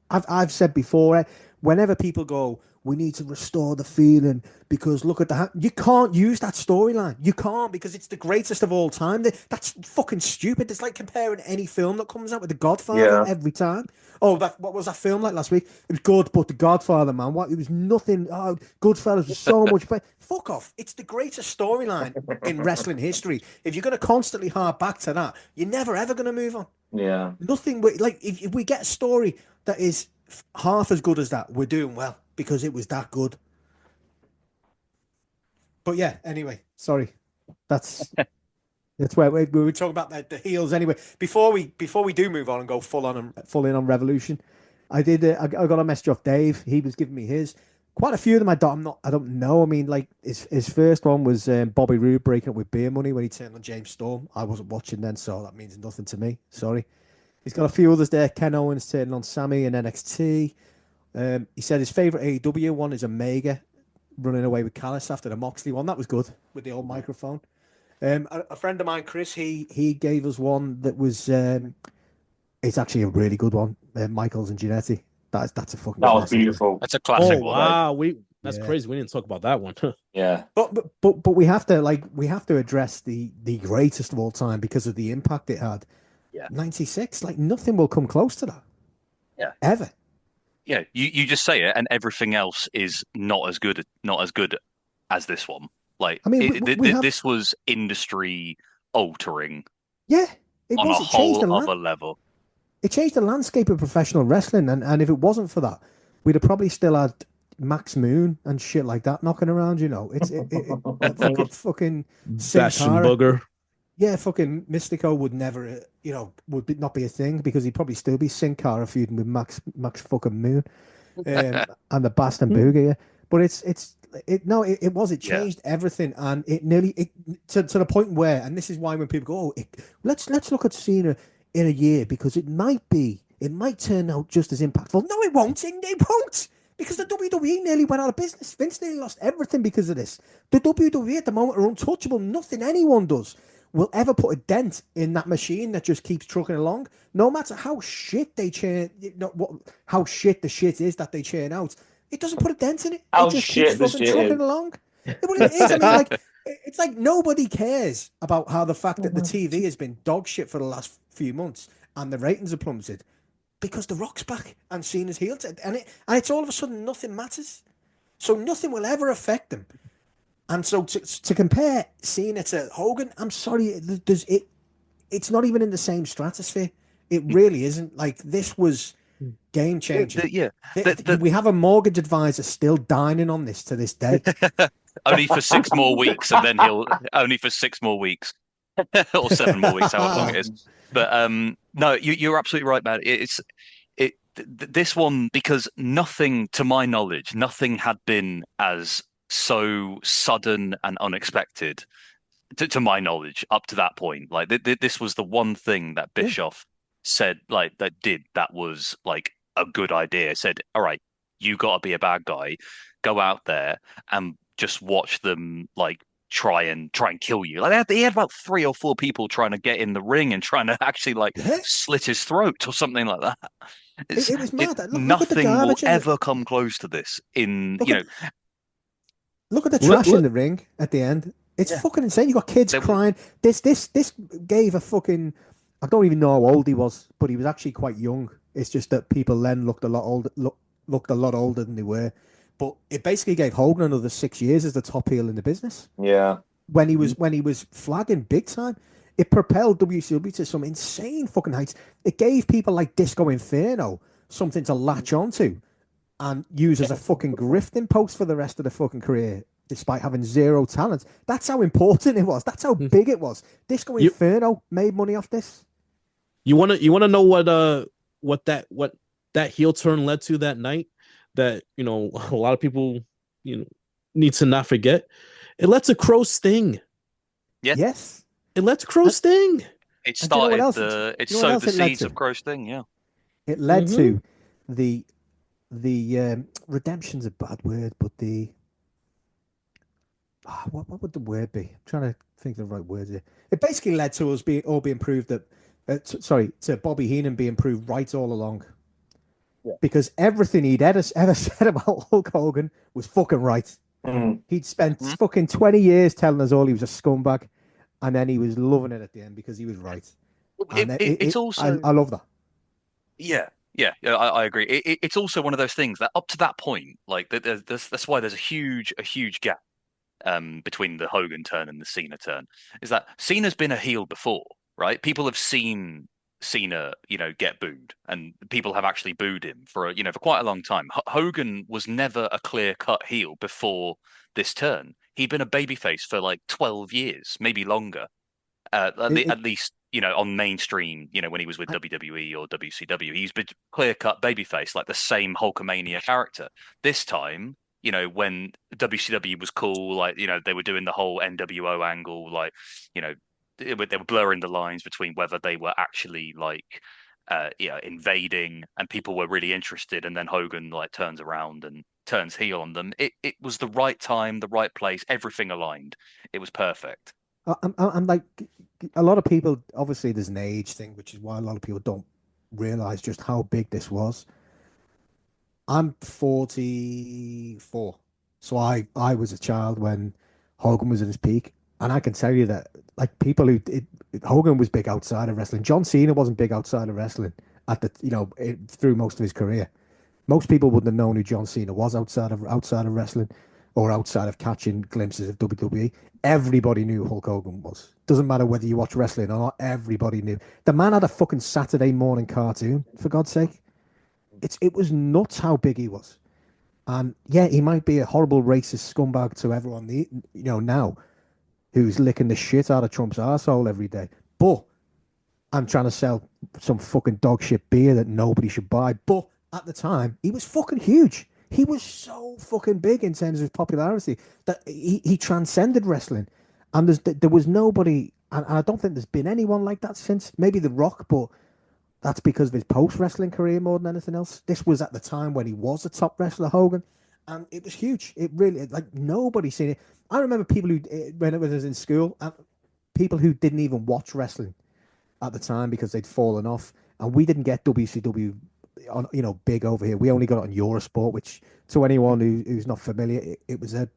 I've said before, whenever people go, we need to restore the feeling because look at you can't use that storyline. You can't because it's the greatest of all time. That's fucking stupid. It's like comparing any film that comes out with The Godfather every time. Oh, what was that film like last week? It was good, but The Godfather, man, it was nothing. Oh, Goodfellas was so much better. Fuck off. It's the greatest storyline in wrestling history. If you're going to constantly harp back to that, you're never ever going to move on. Yeah. Nothing. Like if we get a story that is half as good as that, we're doing well. Because it was that good. But yeah, anyway, sorry. That's where we were talking about the heels anyway. Before we do move on and go full in on Revolution, I got a message off Dave. He was giving me his. Quite a few of them I don't know. I mean, like his first one was Bobby Roode breaking up with Beer Money when he turned on James Storm. I wasn't watching then, so that means nothing to me. Sorry. He's got a few others there. Ken Owens turning on Sammy in NXT. He said his favourite AEW one is Omega running away with Callis after the Moxley one. That was good with the old microphone. A friend of mine, Chris, he gave us one that was it's actually a really good one. Michaels and Giannetti. That's a fucking. That was beautiful. That's a classic. Oh wow, that's crazy. We didn't talk about that one. Yeah. But we have to address the greatest of all time because of the impact it had. Yeah. 96. Like nothing will come close to that. Yeah. Ever. Yeah, you just say it, and everything else is not as good as this one. Like, I mean, this was industry altering. Yeah, on a whole other level. It changed the landscape of professional wrestling, and if it wasn't for that, we'd have probably still had Max Moon and shit like that knocking around. It's fucking Bastion Booger. Yeah, fucking Mystico would never, not be a thing because he'd probably still be Sin Cara feuding with Max fucking Moon, and the Bastion Booger. Yeah. But it changed everything, and it nearly to the point where, and this is why when people go, let's look at Cena in a year because it might turn out just as impactful. No, it won't. It won't. Because the WWE nearly went out of business. Vince nearly lost everything because of this. The WWE at the moment are untouchable. Nothing anyone does will ever put a dent in that machine that just keeps trucking along. No matter how shit they churn, how shit the shit is that they churn out, it doesn't put a dent in it. It just keeps fucking trucking along. Well, it is. I mean, like, it's like nobody cares about how the fact that the TV has been dog shit for the last few months and the ratings have plummeted because The Rock's back and Cena's healed, and it's all of a sudden nothing matters. So nothing will ever affect him. And so to compare Cena to Hogan, I'm sorry, it's not even in the same stratosphere. It really isn't. Like, this was game changing. We have a mortgage advisor still dining on this to this day. Only for 6 more weeks, and then he'll only for 6 more weeks or 7 more weeks, however long it is. But no, you're absolutely right, man. This one, because nothing, to my knowledge, nothing had been as so sudden and unexpected, to my knowledge, up to that point. Like this was the one thing that Bischoff said, like that was like a good idea. Said, all right, you got to be a bad guy, go out there and just watch them like try and kill you. Like he had about 3 or 4 people trying to get in the ring and trying to actually like slit his throat or something like that. It was mad. Nothing will ever come close to this. Look at the trash in the ring at the end. It's fucking insane. You got kids crying. This gave a fucking. I don't even know how old he was, but he was actually quite young. It's just that people then looked a lot older than they were. But it basically gave Hogan another 6 years as the top heel in the business. Yeah. When he was flagging big time, it propelled WCW to some insane fucking heights. It gave people like Disco Inferno something to latch onto and use as a fucking grifting post for the rest of the fucking career, despite having zero talent. That's how important it was. That's how big it was. Disco Inferno made money off this. You wanna know what that heel turn led to that night? That a lot of people need to not forget. It led to Crow Sting. Yeah. Yes. It led to Crow Sting. It started it sowed the seeds of Crow Sting. Yeah. It led to the redemption's a bad word, but what would the word be? I'm trying to think of the right words here. It basically led to us being proved that. To Bobby Heenan being proved right all along. Yeah. Because everything he'd ever said about Hulk Hogan was fucking right. He'd spent fucking 20 years telling us all he was a scumbag, and then he was loving it at the end because he was right. It's also I love that. Yeah, I agree. It's also one of those things that up to that point, like that's why there's a huge gap between the Hogan turn and the Cena turn. Is that Cena's been a heel before, right? People have seen Cena, get booed, and people have actually booed him for quite a long time. Hogan was never a clear-cut heel before this turn. He'd been a babyface for like 12 years, maybe longer. At least, on mainstream, when he was with WWE or WCW, he's been clear-cut babyface, like the same Hulkamania character. This time, when WCW was cool, like, they were doing the whole NWO angle, like, they were blurring the lines between whether they were actually like invading and people were really interested, and then Hogan like turns around and turns heel on them. It was the right time, the right place, everything aligned. It was perfect. I'm like, a lot of people, obviously there's an age thing, which is why a lot of people don't realize just how big this was. I'm 44, so I was a child when Hogan was at his peak. And I can tell you that, like, people Hogan was big outside of wrestling. John Cena wasn't big outside of wrestling through most of his career. Most people wouldn't have known who John Cena was outside of wrestling, or outside of catching glimpses of WWE. Everybody knew who Hulk Hogan was. Doesn't matter whether you watch wrestling or not. Everybody knew. The man had a fucking Saturday morning cartoon, for God's sake. It was nuts how big he was. And yeah, he might be a horrible racist scumbag to everyone now, who's licking the shit out of Trump's arsehole every day. But I'm trying to sell some fucking dog shit beer that nobody should buy. But at the time, he was fucking huge. He was so fucking big in terms of his popularity that he transcended wrestling. And there was nobody, and I don't think there's been anyone like that since. Maybe The Rock, but that's because of his post-wrestling career more than anything else. This was at the time when he was a top wrestler, Hogan. And it was huge. It really, like, nobody seen it. I remember people who, when I was in school, people who didn't even watch wrestling at the time because they'd fallen off. And we didn't get WCW, big over here. We only got it on Eurosport, which, to anyone who's not familiar, it was a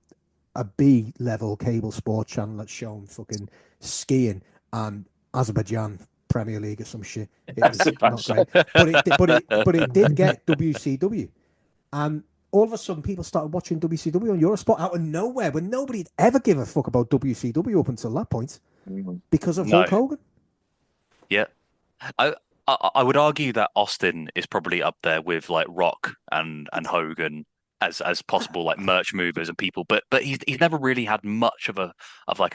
B-level cable sport channel that's shown fucking skiing and Azerbaijan Premier League or some shit. It was not great. But it did get WCW. And all of a sudden people started watching WCW on Eurosport out of nowhere when nobody had ever give a fuck about WCW up until that point because of Hulk Hogan. Yeah. I would argue that Austin is probably up there with like Rock and Hogan as possible like merch movers and people, but he's never really had much of a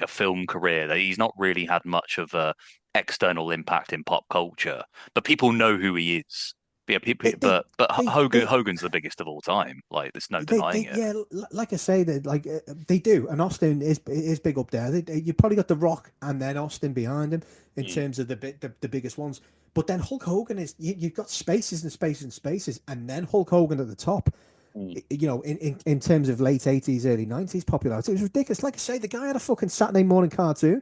film career. He's not really had much of a external impact in pop culture, but people know who he is. Yeah, Hogan's the biggest of all time. Like, there's no denying it. Yeah, like I say, they do, and Austin is big up there. You probably got The Rock and then Austin behind him in terms of the biggest ones. But then Hulk Hogan is you've got spaces and spaces and spaces, and then Hulk Hogan at the top. You know, in terms of late 80s, early 90s popularity, it was ridiculous. Like I say, the guy had a fucking Saturday morning cartoon.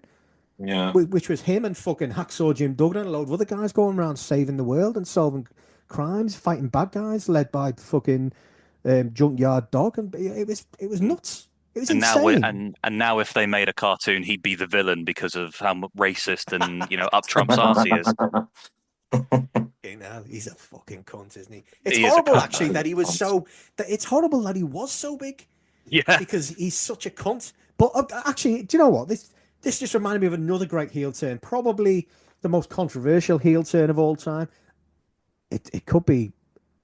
Yeah, which was him and fucking Hacksaw Jim Duggan and a load of other guys going around saving the world and solving crimes, fighting bad guys, led by fucking Junkyard Dog, and it was nuts. It was insane. Now if they made a cartoon, he'd be the villain because of how racist and up Trump's arse he is. He's a fucking cunt, isn't he? It's horrible actually that he was it's horrible that he was so big. Yeah, because he's such a cunt. But actually, do you know what? This just reminded me of another great heel turn, probably the most controversial heel turn of all time. It could be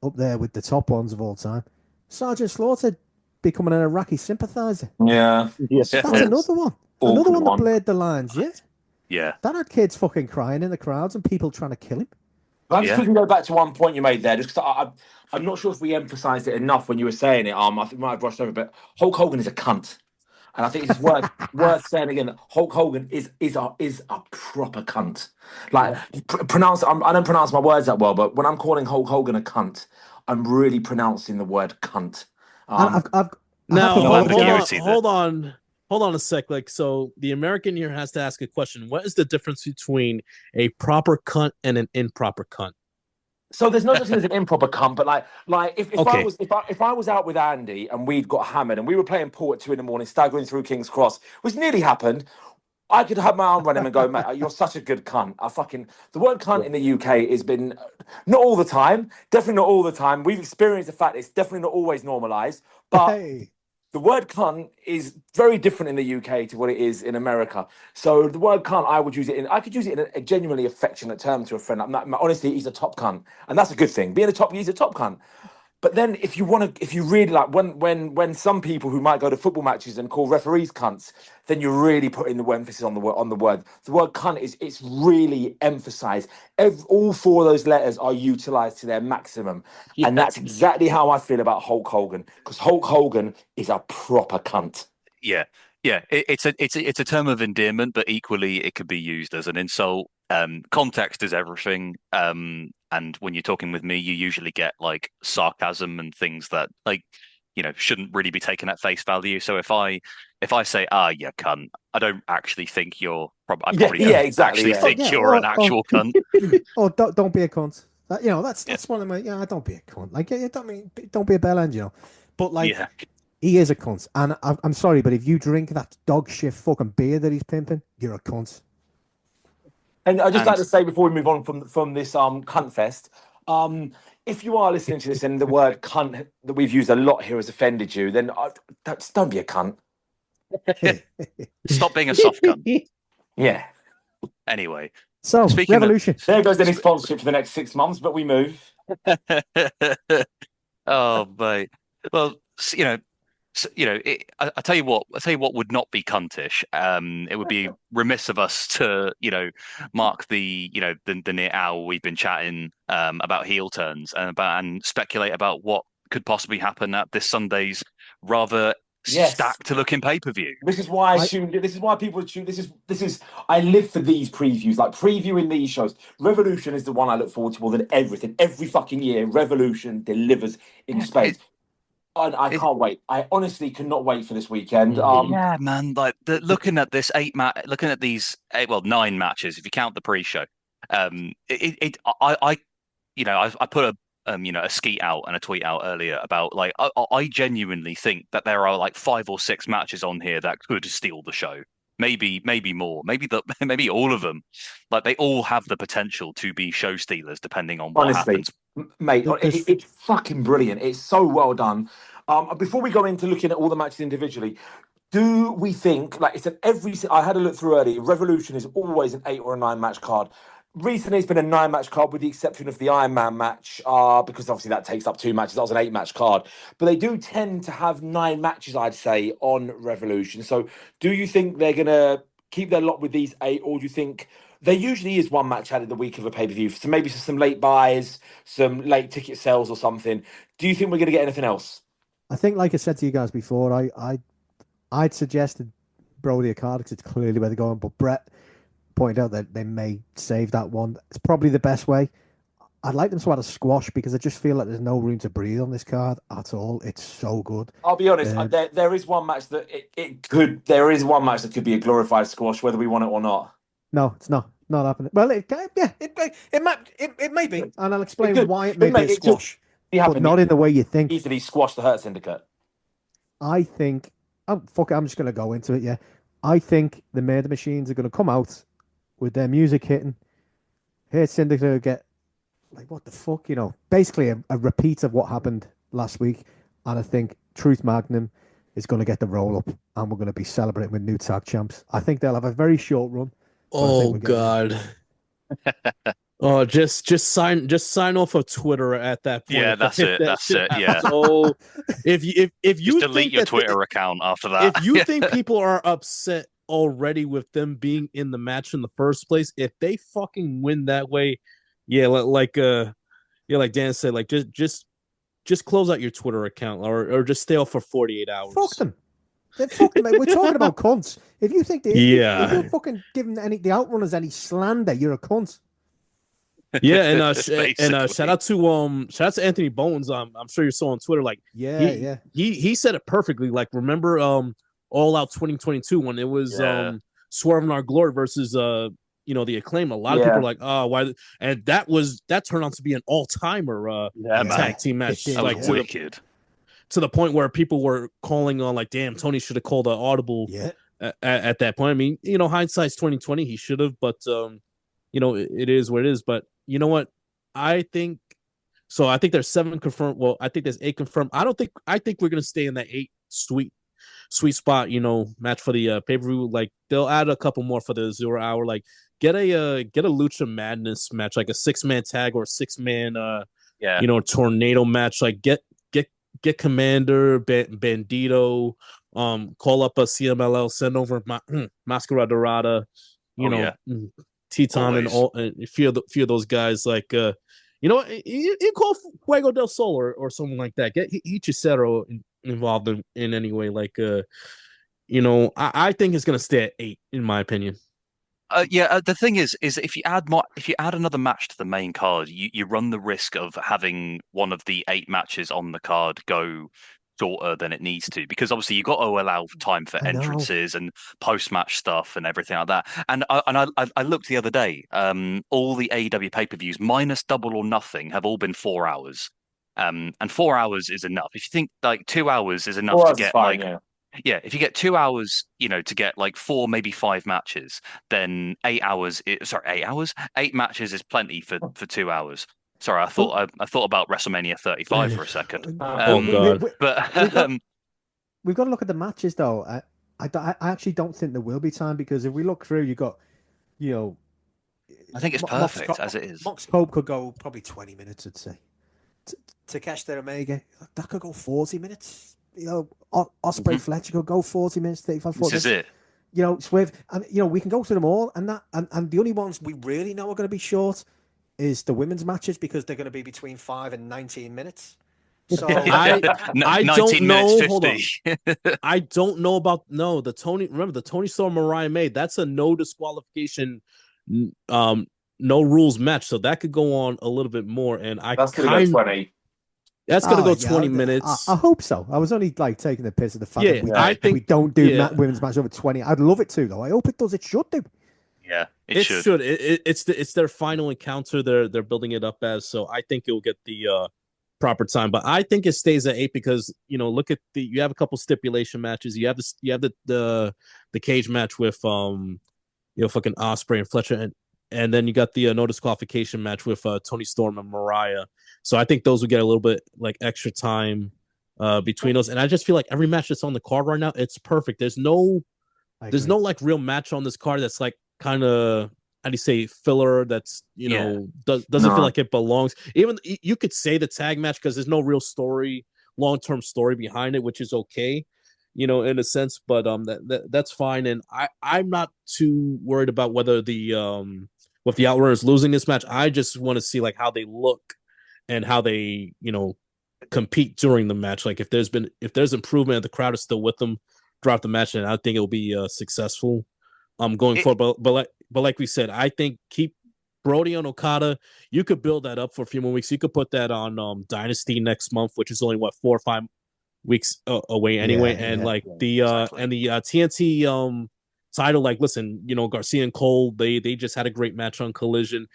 up there with the top ones of all time. Sergeant Slaughter becoming an Iraqi sympathizer. Yeah. That's another one. Another one that blurred the lines, Yeah. That had kids fucking crying in the crowds and people trying to kill him. I just quickly go back to one point you made there, just because I'm not sure if we emphasised it enough when you were saying it. I think we might have brushed over, but Hulk Hogan is a cunt. And I think it's worth saying again that Hulk Hogan is a proper cunt. Like I don't pronounce my words that well, but when I'm calling Hulk Hogan a cunt, I'm really pronouncing the word cunt. Hold on a sec. Like, so the American here has to ask a question. What is the difference between a proper cunt and an improper cunt? So there's no such thing as an improper cunt, but like if I was out with Andy and we'd got hammered and we were playing pool at 2 a.m, staggering through King's Cross, which nearly happened, I could have my arm around him and go, mate, you're such a good cunt. The word cunt in the UK has been not all the time, definitely not all the time. We've experienced the fact it's definitely not always normalised, but the word cunt is very different in the UK to what it is in America. So the word cunt, I could use it in a genuinely affectionate term to a friend. Honestly, he's a top cunt, and that's a good thing. He's a top cunt. But then if you really like when some people who might go to football matches and call referees cunts, then you're really putting the emphasis on the word. The word cunt it's really emphasized. All 4 of those letters are utilized to their maximum. Yeah. And that's exactly how I feel about Hulk Hogan, because Hulk Hogan is a proper cunt. Yeah. Yeah, it's a term of endearment, but equally it could be used as an insult. Context is everything. And when you're talking with me, you usually get like sarcasm and things that shouldn't really be taken at face value. So if I say, you cunt, I don't actually think you're exactly. Think you're an actual cunt. Or don't be a cunt. That's one of my don't be a cunt. Like don't be a bell end, But like he is a cunt. And I'm sorry, but if you drink that dog shit fucking beer that he's pimping, you're a cunt. And I'd just like to say before we move on from this cunt fest, if you are listening to this and the word cunt that we've used a lot here has offended you, then don't be a cunt. Stop being a soft cunt. Yeah. Anyway. So, Revolution. There goes any sponsorship for the next 6 months, but we move. Oh, mate. Well, I tell you what would not be cuntish. It would be remiss of us to, mark the near hour we've been chatting about heel turns and speculate about what could possibly happen at this Sunday's rather stacked looking pay-per-view. This is why This is why people tune. This is. I live for these previews, like previewing these shows. Revolution is the one I look forward to more than everything. Every fucking year, Revolution delivers in spades. I can't wait. I honestly cannot wait for this weekend. Yeah, man. Like looking at these 9 matches, if you count the pre-show. I put a skeet out and a tweet out earlier about like I genuinely think that there are like 5 or 6 matches on here that could steal the show. Maybe more. Maybe all of them. Like they all have the potential to be show stealers depending on what happens. Mate, it's fucking brilliant. It's so well done. Before we go into looking at all the matches individually, do we think, like it's I had a look through earlier, Revolution is always an 8 or a 9 match card. Recently, it's been a 9 match card with the exception of the Iron Man match, because obviously that takes up 2 matches. That was an 8 match card. But they do tend to have 9 matches, I'd say, on Revolution. So do you think they're going to keep their lot with these 8, or do you think there usually is 1 match added the week of a pay-per-view? So maybe some late buys, some late ticket sales or something. Do you think we're going to get anything else? I think, like I said to you guys before, I'd suggested Brody Okada because it's clearly where they're going, but Brett pointed out that they may save that one. It's probably the best way. I'd like them to add a squash because I just feel like there's no room to breathe on this card at all. It's so good. I'll be honest. There is one match that there is one match that could be a glorified squash, whether we want it or not. No, it's not happening. Well, it may be, and I'll explain why it may be a squash, but not in the way you think. Easily squash the Hurt Syndicate. I think. Oh fuck it! I'm just going to go into it. Yeah, I think the Murder Machines are going to come out with their music hitting. Hurt Syndicate will get like what the fuck, basically a repeat of what happened last week, and I think Truth Magnum is going to get the roll up, and we're going to be celebrating with new tag champs. I think they'll have a very short run. Oh God! Oh, just sign off of Twitter at that point. Yeah, that's it. Yeah. So if you just delete your Twitter account after that. If you think people are upset already with them being in the match in the first place, if they fucking win that way, like Dan said, like just close out your Twitter account or just stay off for 48 hours. Fuck them. Fuck them. We're talking about cunts. If you think if you're fucking giving the outrunners any slander, you're a cunt. Yeah, and shout out to Anthony Bowens. I'm sure you saw on Twitter. Like, he said it perfectly. Like, remember All Out 2022 when it was Swerve in Our Glory versus the Acclaim. A lot of people are like, oh, why? And that turned out to be an all timer tag team match. Like wicked. To the point where people were calling on like, damn, Tony should have called an audible at that point. I mean, hindsight's 2020. He should have, but it is what it is. But you know what? I think there's 7 confirmed. Well, I think there's 8 confirmed. I think we're gonna stay in that 8 sweet spot. Match for the pay-per-view. Like they'll add a couple more for the 0 hour. Like get a Lucha Madness match, like a 6-man tag or 6-man tornado match. Like get Commander Bandito. Call up a CMLL. Send over Mascara Dorada. Teton and a few of those guys, like you call Fuego del Sol or something like that. Get Hechicero involved in any way. Like I think it's gonna stay at 8 in my opinion. The thing is if you add another match to the main card, you run the risk of having one of the 8 matches on the card go shorter than it needs to, because obviously you've got to allow time for entrances and post-match stuff and everything like that. And I looked the other day, all the AEW pay-per-views minus Double or Nothing have all been 4 hours, and 4 hours is enough. If you think like 2 hours is enough to get if you get 2 hours, to get like 4, maybe 5 matches, then 8 matches is plenty for 2 hours. Sorry, I thought about WrestleMania 35 for a second. We've got to look at the matches, though. I actually don't think there will be time, because if we look through, you got, I think it's perfect as it is. Mox Pope could go probably 20 minutes, I'd say. Takeshita Omega, that could go 40 minutes. Ospreay Fletcher could go 40 minutes, 35, 40 This minutes. is it. Swift, and we can go through them all, and the only ones we really know are going to be short is the women's matches, because they're going to be between 5 and 19 minutes. So I don't know. 50. Hold on. I don't know about the Tony Storm Mariah May. That's a no disqualification, no rules match. So that could go on a little bit more. And that's gonna go 20. That's gonna go 20 minutes. I hope so. I was only taking the piss of the fact that we don't do women's match over 20. I'd love it to, though. I hope it does. It should do. Yeah, it should. It's their final encounter. They're building it up as, so I think it'll get the proper time. But I think it stays at 8 because look at you have a couple stipulation matches. You have the cage match with fucking Ospreay and Fletcher, and then you got the no disqualification match with Tony Storm and Mariah. So I think those will get a little bit like extra time between us. And I just feel like every match that's on the card right now, it's perfect. There's no like real match on this card that's like kind of, how do you say, filler, that's, doesn't feel like it belongs. Even you could say the tag match, because there's no real long-term story behind it, which is okay, in a sense, but that's fine. And I'm not too worried about whether with the Outrunners losing this match. I just want to see like how they look and how they compete during the match. Like if there's improvement and the crowd is still with them throughout the match, and I think it'll be successful going forward. But like we said, I think keep Brody on Okada. You could build that up for a few more weeks. You could put that on Dynasty next month, which is only 4 or 5 weeks away anyway. The TNT title, like, listen, Garcia and Cole, they just had a great match on Collision.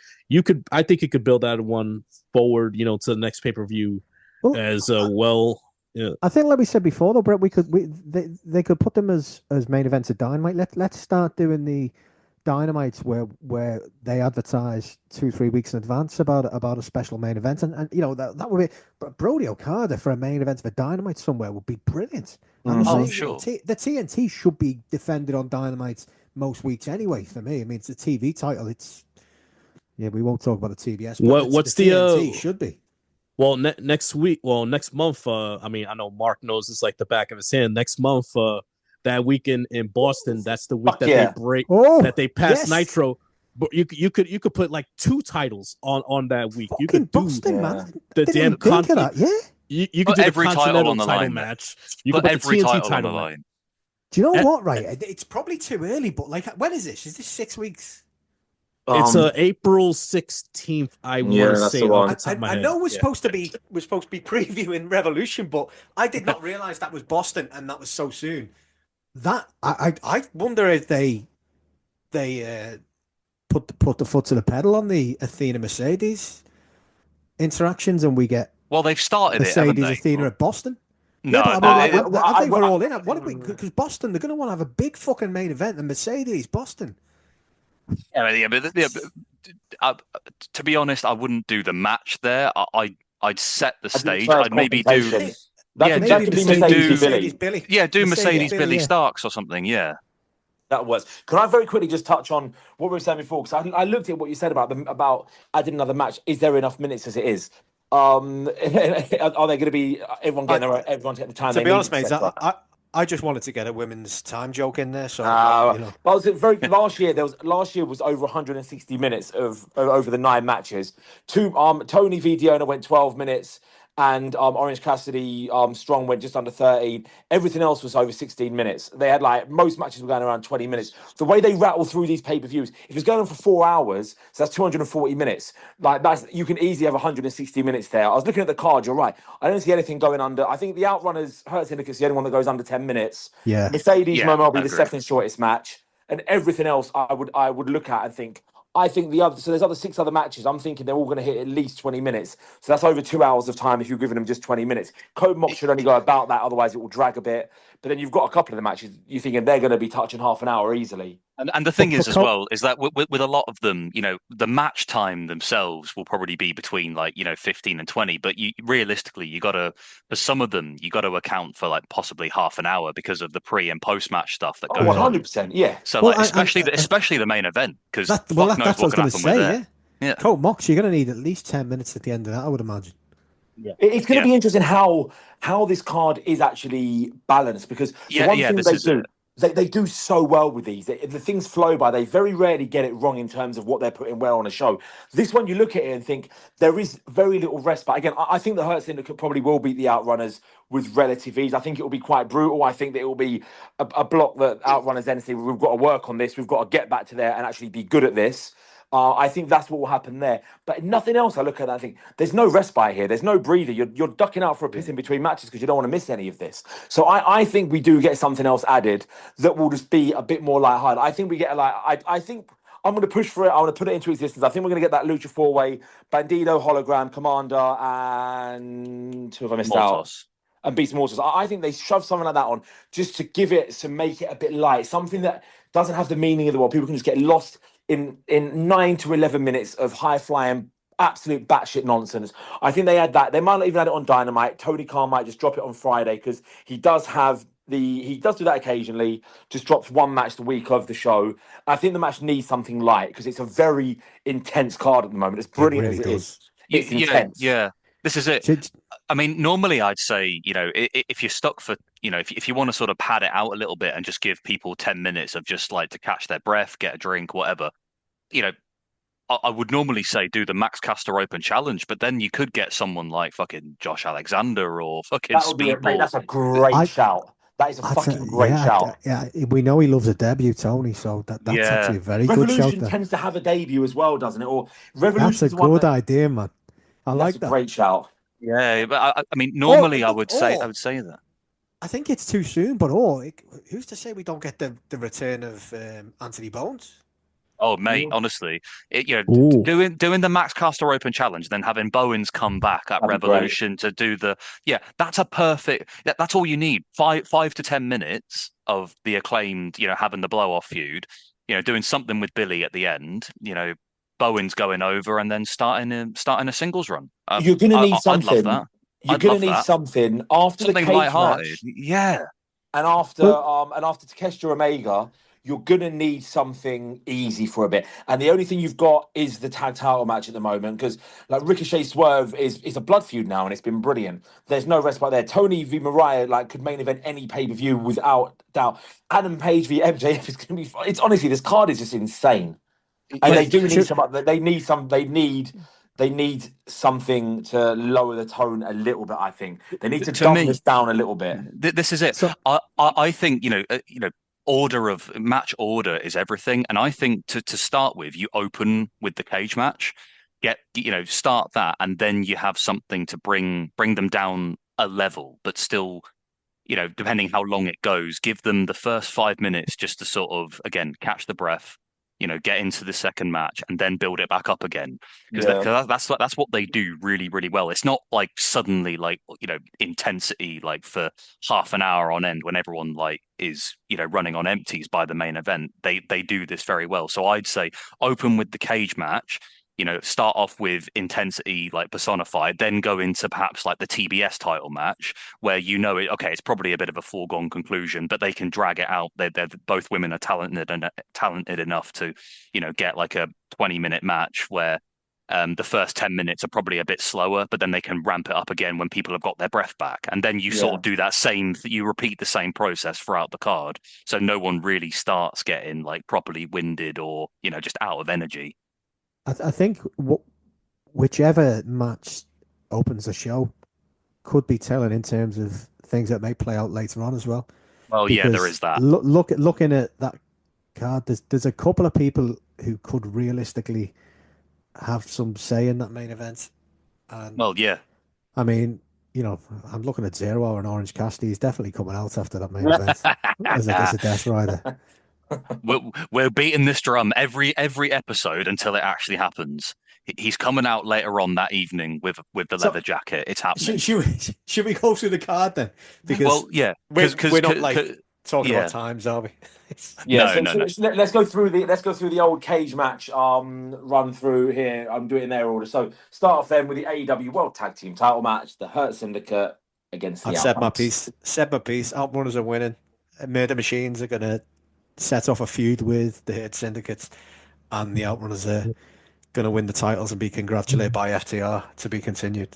I think you could build that one forward, to the next pay-per-view as well. Yeah. I think, like we said before, though, Brett, they could put them as main events at Dynamite. Let's start doing the Dynamites where they advertise 2-3 weeks in advance about a special main event, and that would be. But Brody Okada for a main event for Dynamite somewhere would be brilliant. I'm sure the TNT should be defended on Dynamite most weeks anyway. For me, I mean, it's a TV title. We won't talk about the TBS. But what's the TNT should be. Well, next month. I mean, I know Mark knows this like the back of his hand. Next month, that weekend in Boston, that's the week they break, that they pass Nitro. But you could put like 2 titles on that week. You could do Boston, man. The damn that, You could do every the title on the title line match. You could put every title on the line. Do you know what? Right, it's probably too early. But like, when is this? Is this 6 weeks? It's April 16th. I want to say. I know we're supposed to be previewing Revolution, but I did not realize that was Boston and that was so soon. That I wonder if they put the foot to the pedal on the Athena Mercedes interactions, and we get they've started Mercedes Athena at Boston. No, I think we're all in it. Because Boston, they're going to want to have a big fucking main event, and Mercedes Boston. To be honest, I wouldn't do the match there. I'd set the stage. I'd maybe do. Mercedes Billy. Yeah, do Mercedes Billy Starks or something. Yeah, that works. Can I very quickly just touch on what we were saying before? Because I looked at what you said about adding another match. Is there enough minutes as it is? Are they going to be everyone getting the time? To be honest, mate, I just wanted to get a women's time joke in there. So last year was over 160 minutes over the 9 matches. Tony v Diona went 12 minutes. And Orange Cassidy Strong went just under 13. Everything else was over 16 minutes. They had most matches were going around 20 minutes. The way they rattle through these pay-per-views, if it's going on for 4 hours, so that's 240 minutes. You can easily have 160 minutes there. I was looking at the card. You're right. I don't see anything going under. I think the Outrunners Hurt Syndicate's the only one that goes under 10 minutes. Yeah. Mercedes Momo will be the second shortest match, and everything else I would look at and think. I think there's 6 other matches. I'm thinking they're all going to hit at least 20 minutes. So that's over 2 hours of time if you're giving them just 20 minutes. Code Mox should only go about that, otherwise it will drag a bit. But then you've got a couple of the matches you're thinking they're going to be touching half an hour easily. And the thing is as well is that with a lot of them, the match time themselves will probably be between 15 and 20. But realistically, for some of them, you got to account for possibly half an hour because of the pre and post match stuff that goes 100%, yeah. So especially the main event, because that's what I was going to say. Yeah. Code Mox, you're going to need at least 10 minutes at the end of that, I would imagine. Yeah. It's going to be interesting how this card is actually balanced, because they do so well with these. The things flow by. They very rarely get it wrong in terms of what they're putting well on a show. This one, you look at it and think there is very little rest. But again, I think the Hurt Syndicate probably will beat the Outrunners with relative ease. I think it will be quite brutal. I think that it will be a block that Outrunners then say, we've got to work on this. We've got to get back to there and actually be good at this. I think that's what will happen there. But nothing else, I look at that and think, there's no respite here. There's no breather. You're ducking out for a piss in between matches because you don't want to miss any of this. So I think we do get something else added that will just be a bit more lighthearted. I think we get I think I'm going to push for it. I want to put it into existence. I think we're going to get that Lucha 4-way, Bandido, Hologram, Commander, and who have I missed out? And Beast Mortals. I think they shove something like that on just to make it a bit light. Something that doesn't have the meaning of the world. People can just get lost in 9 to 11 minutes of high-flying absolute batshit nonsense. I think they had that. They might not even had it on Dynamite. Tony Khan might just drop it on Friday because he does do that occasionally. Just drops one match the week of the show. I think the match needs something light because it's a very intense card at the moment. As brilliant really as it does. is, it's intense. Yeah. This is it. I mean, normally I'd say, if you're stuck for, if you want to sort of pad it out a little bit and just give people 10 minutes of just like to catch their breath, get a drink, whatever, I would normally say do the Max Caster Open Challenge, but then you could get someone like fucking Josh Alexander or fucking That would be it, mate. Speedball. That's a great shout. That is a fucking great shout. Yeah, we know he loves a debut, Tony, so that's actually a very good shout. Revolution tends to have a debut as well, doesn't it? Or Revolution. That's a good idea, man. I like that. Great shout. Yeah, but I mean, normally I would say that. I think it's too soon, but who's to say we don't get the return of Anthony Bones? Oh, mate, honestly, doing the Max Caster Open Challenge, then having Bowens come back at Revolution to do that's a perfect. That's all you need. 5 to 10 minutes of the Acclaimed, having the blow off feud, doing something with Billy at the end, Bowens going over and then starting a singles run. You're going to need something. I'd love that. You're going to need something after something the cage lighthearted. match. Yeah, and after Takeshita Omega, you're going to need something easy for a bit. And the only thing you've got is the tag title match at the moment because like Ricochet Swerve is a blood feud now and it's been brilliant. There's no respite there. Tony v Mariah could main event any pay-per-view without doubt. Adam Page v MJF is going to be fun. It's honestly, this card is just insane. And they do need they need something to lower the tone a little bit. I think they need to dumb this down a little bit. This is it. So, I think match order is everything, and I think to start with, you open with the cage match, start that, and then you have something to bring them down a level, but still, depending how long it goes, give them the first 5 minutes just to sort of again catch the breath. Get into the second match and then build it back up again. Because that's what they do really, really well. It's not like suddenly intensity for half an hour on end when everyone is running on empties by the main event. They do this very well. So I'd say open with the cage match. Start off with intensity personified, then go into perhaps the TBS title match where it's probably a bit of a foregone conclusion, but they can drag it out. They're both women are talented enough to, get a 20-minute match where the first 10 minutes are probably a bit slower, but then they can ramp it up again when people have got their breath back. And then you sort of do you repeat the same process throughout the card. So no one really starts getting properly winded or, just out of energy. I think whichever match opens the show could be telling in terms of things that may play out later on as well. Well, because there is that. Looking at that card, there's a couple of people who could realistically have some say in that main event. And, I mean, I'm looking at Zero and Orange Cassidy. He's definitely coming out after that main event as a Death Rider. We're beating this drum every episode until it actually happens. He's coming out later on that evening with the leather jacket. It's happening. Should we go through the card then? Because we're not talking about times, are we? No. Let's go through the old cage match run through here. I'm doing it in their order. So start off then with the AEW World Tag Team Title match, the Hurt Syndicate against the Outrunners. Said my piece. Outrunners are winning. Murder Machines are gonna set off a feud with the Hurt Syndicates, and the Outrunners are going to win the titles and be congratulated by FTR to be continued.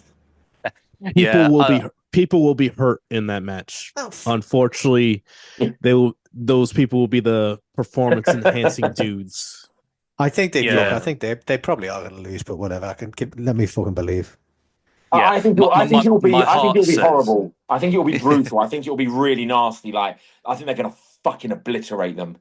People will be hurt in that match. Unfortunately, those people will be the performance enhancing dudes. I think they probably are going to lose, but whatever. Let me fucking believe. I think it will be horrible. I think it will be brutal. I think it will be really nasty. I think they're going to fucking obliterate them.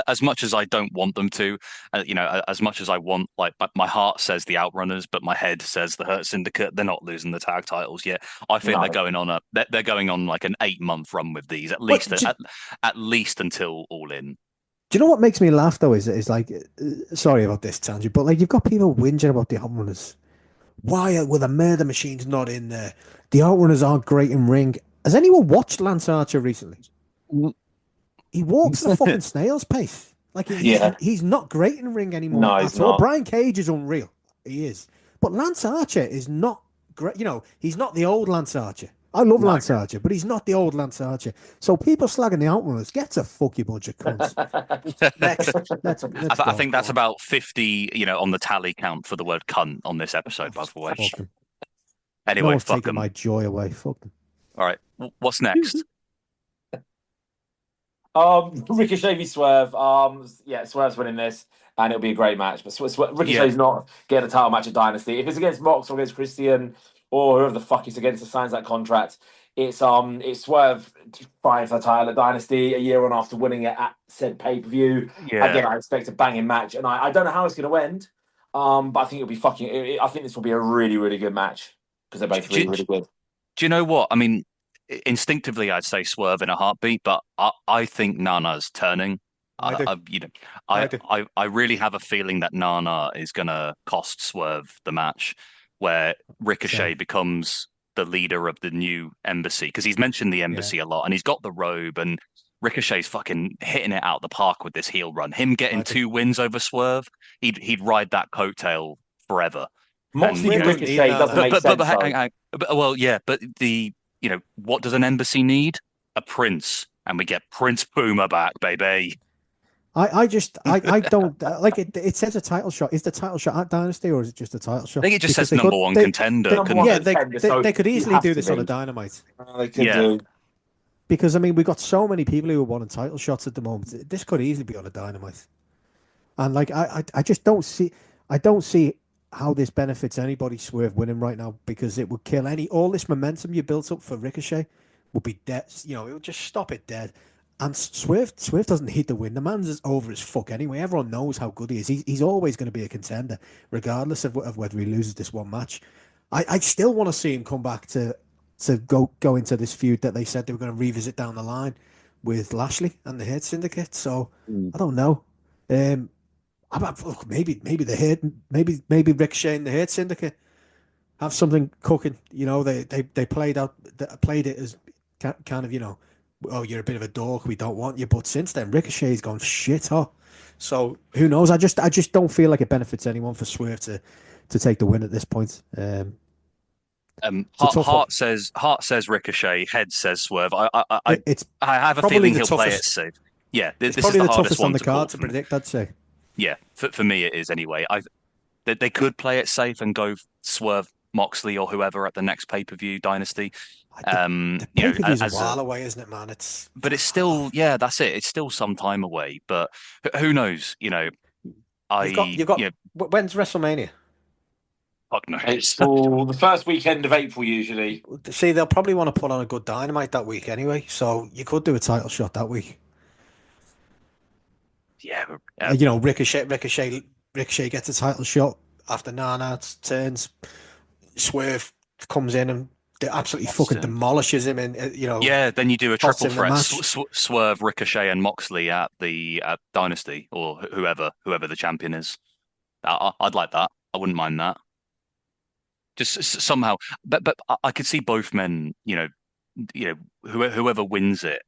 As much as I don't want them to, as much as I want, my heart says the Outrunners, but my head says the Hurt Syndicate. They're not losing the tag titles yet. I think they're going on an 8-month run with these, at least until All In. Do you know what makes me laugh though? Is sorry about this tangent, but you've got people whinging about the Outrunners. Why were the Murder Machines not in there? The Outrunners aren't great in ring. Has anyone watched Lance Archer recently? He walks at a fucking snail's pace. He's not great in ring anymore. No, he's not. Brian Cage is unreal. He is. But Lance Archer is not great. You know, he's not the old Lance Archer. I love Lance Archer, but he's not the old Lance Archer. So people slagging the Outrunners, get to fuck you bunch of cunts. Next, let's I think that's about 50, on the tally count for the word cunt on this episode, by the way. Anyway, no one's fuck taking them. my joy away. Fuck them. All right, what's next? Ricochet v Swerve. Swerve's winning this, and it'll be a great match. But Ricochet's not getting a title match at Dynasty. If it's against Mox or against Christian or whoever the fuck is against that signs that contract, it's Swerve fighting for the title at Dynasty a year on after winning it at said pay-per-view. Yeah. Again, I expect a banging match, and I don't know how it's going to end. But I think it'll be I think this will be a really, really good match because they're both really, really good. Do you know what? I mean, instinctively, I'd say Swerve in a heartbeat, but I think Nana's turning. I really have a feeling that Nana is going to cost Swerve the match, where Ricochet becomes the leader of the new embassy, because he's mentioned the embassy a lot, and he's got the robe, and Ricochet's fucking hitting it out the park with this heel run. Him getting 2 wins over Swerve, he'd ride that coattail forever. Moxley Ricochet doesn't make sense. But what does an embassy need? A prince, and we get Prince Puma back, baby. I don't like it. It says a title shot. Is the title shot at Dynasty, or is it just a title shot? I think it just says number one contender. They could easily do this on a Dynamite. They could do. Because we got so many people who are wanting title shots at the moment. This could easily be on a Dynamite. And I just don't see. I don't see how this benefits anybody Swerve winning right now, because it would kill all this momentum you built up for Ricochet would be dead. It would just stop it dead. And Swerve doesn't need to win. The man's over as fuck anyway. Everyone knows how good he is. He's always going to be a contender, regardless of whether he loses this one match. I still want to see him come back to go into this feud that they said they were going to revisit down the line with Lashley and the Hurt Syndicate. So I don't know. Maybe maybe Ricochet and the Hurt Syndicate have something cooking. They played it as kind of oh, you're a bit of a dork, we don't want you. But since then, Ricochet's gone shit hot. So who knows? I just don't feel like it benefits anyone for Swerve to take the win at this point. Hart says Ricochet, Head says Swerve. I have a feeling he'll play it safe. Yeah, this is the hardest one on the card to predict, I'd say. Yeah, for me it is anyway. They could play it safe and go Swerve Moxley or whoever at the next pay-per-view Dynasty. The pay-per-view's a while away, isn't it, man? But it's still, that's it. It's still some time away. But who knows? You've got when's WrestleMania? Fuck no. It's for the first weekend of April usually. See, they'll probably want to put on a good Dynamite that week anyway. So you could do a title shot that week. Yeah. Ricochet gets a title shot after Nana turns. Swerve comes in and absolutely fucking demolishes him, and then you do a triple threat: Swerve, Ricochet, and Moxley at Dynasty, or whoever the champion is. I'd like that. I wouldn't mind that. Just somehow, but I could see both men. Whoever wins it,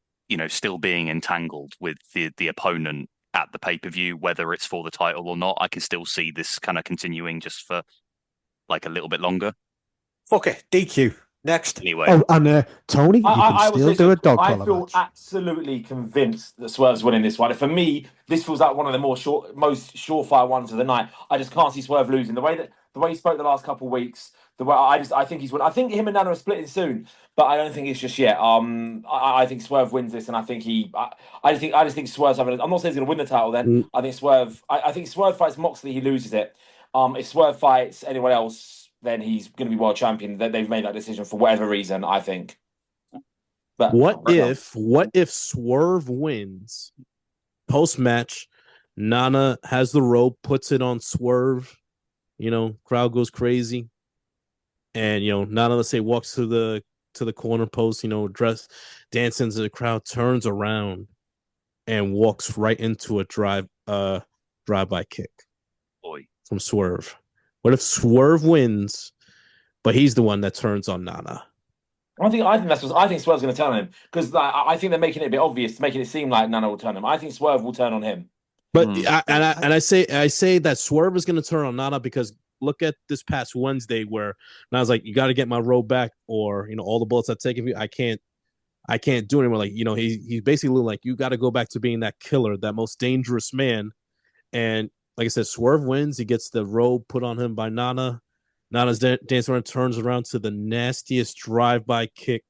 still being entangled with the opponent at the pay-per-view, whether it's for the title or not. I can still see this kind of continuing just for like a little bit longer. Fuck it, DQ. Next. Anyway. Oh, and Tony, you can still do a dog collar match. I feel absolutely convinced that Swerve's winning this one. For me, this feels like one of the most surefire ones of the night. I just can't see Swerve losing. The way he spoke the last couple of weeks, I think he's winning. I think him and Nana are splitting soon, but I don't think it's just yet. I think Swerve wins this, and I just think Swerve's having. I'm not saying he's going to win the title. Then I think Swerve. I think Swerve fights Moxley, he loses it. If Swerve fights anyone else, then he's going to be world champion. They've made that decision for whatever reason, I think. But what if Swerve wins post-match? Nana has the rope, puts it on Swerve. Crowd goes crazy, and Nana, let's say, walks to the corner post. Dances into the crowd, turns around, and walks right into a drive-by kick. Boy, from Swerve. What if Swerve wins, but he's the one that turns on Nana? I think Swerve's going to turn on him, because I think they're making it a bit obvious, making it seem like Nana will turn him. I think Swerve will turn on him. But I say that Swerve is going to turn on Nana because look at this past Wednesday where and I was like, you got to get my robe back, or all the bullets I've taken, I can't do anymore. Like he's basically like, you got to go back to being that killer, that most dangerous man. And like I said, Swerve wins. He gets the robe put on him by Nana. Nana's dancing around, turns around to the nastiest drive-by kick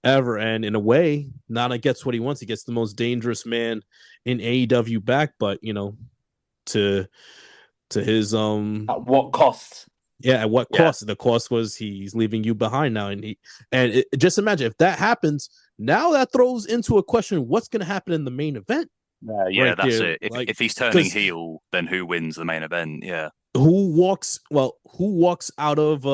ever. And in a way, Nana gets what he wants. He gets the most dangerous man in AEW back, but to his At what cost? Yeah, at what cost? The cost was he's leaving you behind now, and just imagine if that happens. Now that throws into a question: what's going to happen in the main event? Yeah, that's it. If he's turning heel, then who wins the main event? Yeah, who walks out of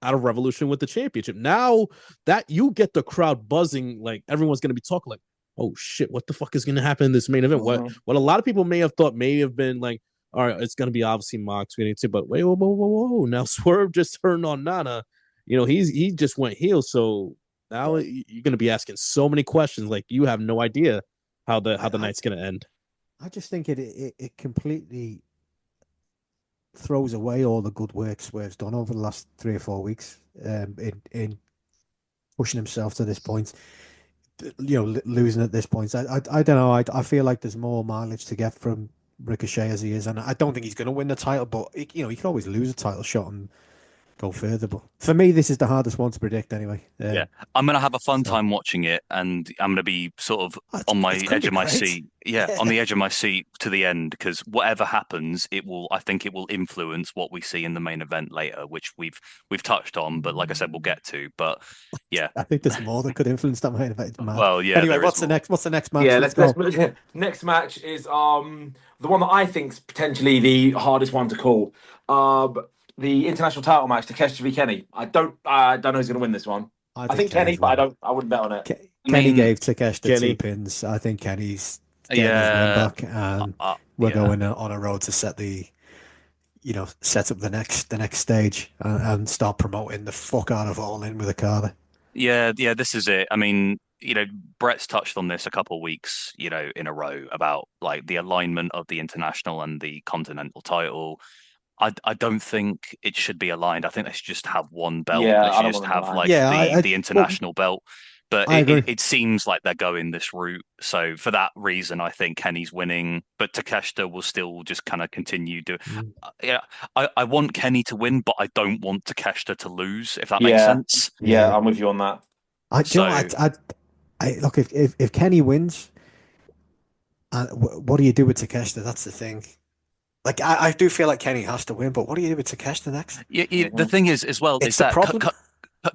Revolution with the championship? Now that you get the crowd buzzing, like everyone's going to be talking like, oh shit, what the fuck is going to happen in this main event? What a lot of people may have thought may have been like, all right, it's going to be obviously Mox winning too, but wait, whoa. Now Swerve just turned on Nana. He just went heel. So now you're going to be asking so many questions. Like you have no idea how the night's going to end. I just think it completely throws away all the good work Swerve's done over the last 3 or 4 weeks in pushing himself to this point. Losing at this point. I don't know. I feel like there's more mileage to get from Ricochet as he is, and I don't think he's going to win the title, but he can always lose a title shot and go further. But for me, this is the hardest one to predict anyway. Yeah, I'm going to have a fun time watching it, and I'm going to be sort of on my edge of my seat. Yeah, on the edge of my seat to the end, because whatever happens, I think it will influence what we see in the main event later, which we've touched on, but like I said, we'll get to. But yeah, I think there's more that could influence that main event. Well, yeah. Anyway, what's the next match? Yeah, let's go. Next match is the one that I think's potentially the hardest one to call. The international title match, Takeshita v Kenny. I don't know who's going to win this one. I think Kenny, but I wouldn't bet on it. Kenny gave Takeshita 2 pins. I think Kenny's getting his win back, and we're going on a road to set up the next stage and start promoting the fuck out of All In with Okada. Yeah, this is it. I mean, Brett's touched on this a couple of weeks, in a row about like the alignment of the international and the continental title. I don't think it should be aligned. I think they should just have one belt. Yeah, they should just have the international belt. But it seems like they're going this route. So for that reason, I think Kenny's winning. But Takeshita will still just kind of continue doing. I want Kenny to win, but I don't want Takeshita to lose. If that makes sense. Yeah, I'm with you on that. Look, if Kenny wins, what do you do with Takeshita? That's the thing. Like I do feel like Kenny has to win, but what do you do with Takeshita next? Yeah, the thing is as well, is that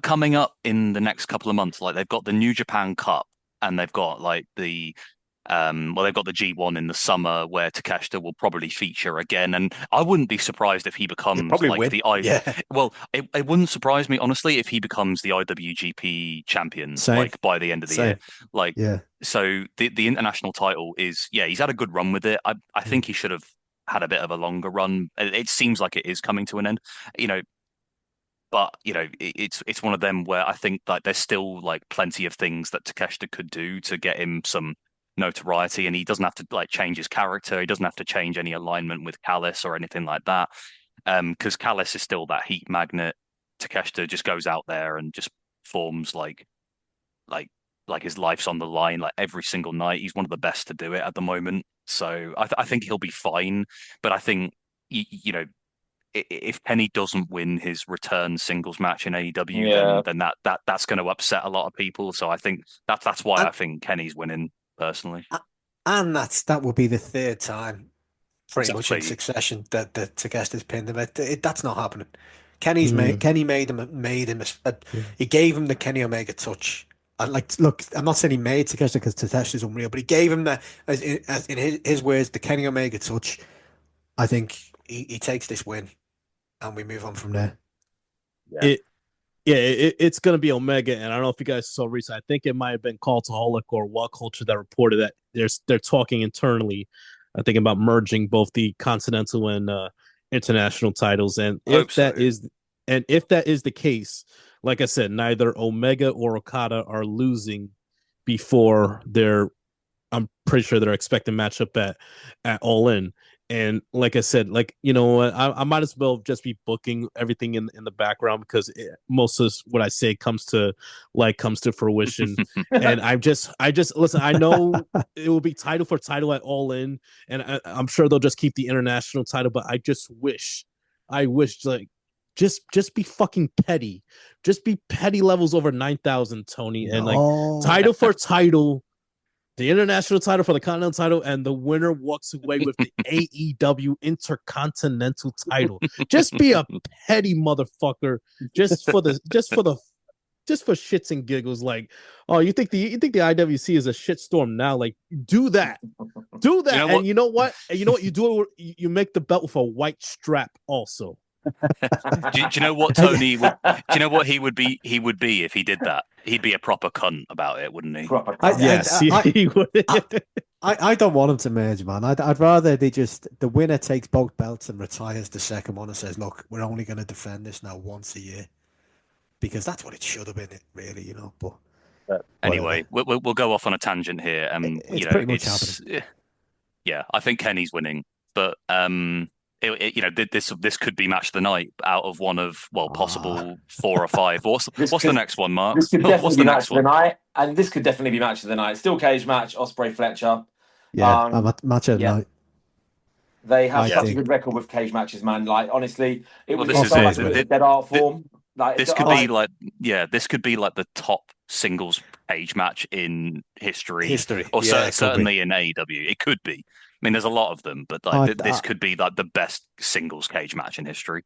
coming up in the next couple of months, like they've got the New Japan Cup and they've got like the they've got the G1 in the summer where Takeshita will probably feature again, and I wouldn't be surprised if he becomes Well, it wouldn't surprise me honestly if he becomes the IWGP champion like by the end of the year. Like so the international title is he's had a good run with it. I think he should have had a bit of a longer run. It seems like it is coming to an end, but it's one of them where I think like there's still like plenty of things that Takeshita could do to get him some notoriety, and he doesn't have to like change his character. He doesn't have to change any alignment with Callis or anything like that, because Callis is still that heat magnet. Takeshita just goes out there and just forms like his life's on the line like every single night. He's one of the best to do it at the moment. So I think he'll be fine. But I think, if Kenny doesn't win his return singles match in AEW, then that's going to upset a lot of people. So I think that's why I think Kenny's winning personally. And that would be the 3rd time pretty much in succession that Takeshita's pinned him. That's not happening. Kenny made him he gave him the Kenny Omega touch. And look, I'm not saying he made Takeshita because Takeshita's unreal, but he gave him as in his words, the Kenny Omega touch. I think he takes this win, and we move on from there. It's going to be Omega, and I don't know if you guys saw recently. I think it might have been Cultaholic or What Culture that reported that they're talking internally. I think about merging both the continental and international titles, and if that is the case. Like I said, neither Omega or Okada are losing before I'm pretty sure they're expecting matchup at All In. And like I said, like, you know what, I might as well just be booking everything in the background because most of what I say comes to fruition. And I just listen. I know it will be title for title at All In, and I'm sure they'll just keep the international title. But I wish like just be fucking petty, just be petty levels over 9,000, Tony, and like title for title. The international title for the continental title, and the winner walks away with the AEW Intercontinental title. Just be a petty motherfucker, just for shits and giggles. Like, oh, you think the IWC is a shitstorm now? Like, do that, and you know what? You do it. You make the belt with a white strap, also. Do you know what Tony would? Do you know what he would be? He would be if he did that. He'd be a proper cunt about it, wouldn't he? Yes, he would. I don't want him to merge, man. I'd rather the winner takes both belts and retires the second one and says, "Look, we're only going to defend this now once a year," because that's what it should have been, really, you know. But anyway, we'll go off on a tangent here, and it's pretty much happening. Yeah, I think Kenny's winning, but this could be match of the night out of one of possible 4 or 5. What's the next one, Mark? This could definitely be match of the night, and this could definitely be match of the night. Still cage match, Ospreay Fletcher. Yeah, match of the night. They have such a good record with cage matches, man. Like, honestly, it was like a dead art form. Like, this could be like the top singles cage match in history, or certainly in AEW. It could be. I mean, there's a lot of them, but this could be like the best singles cage match in history.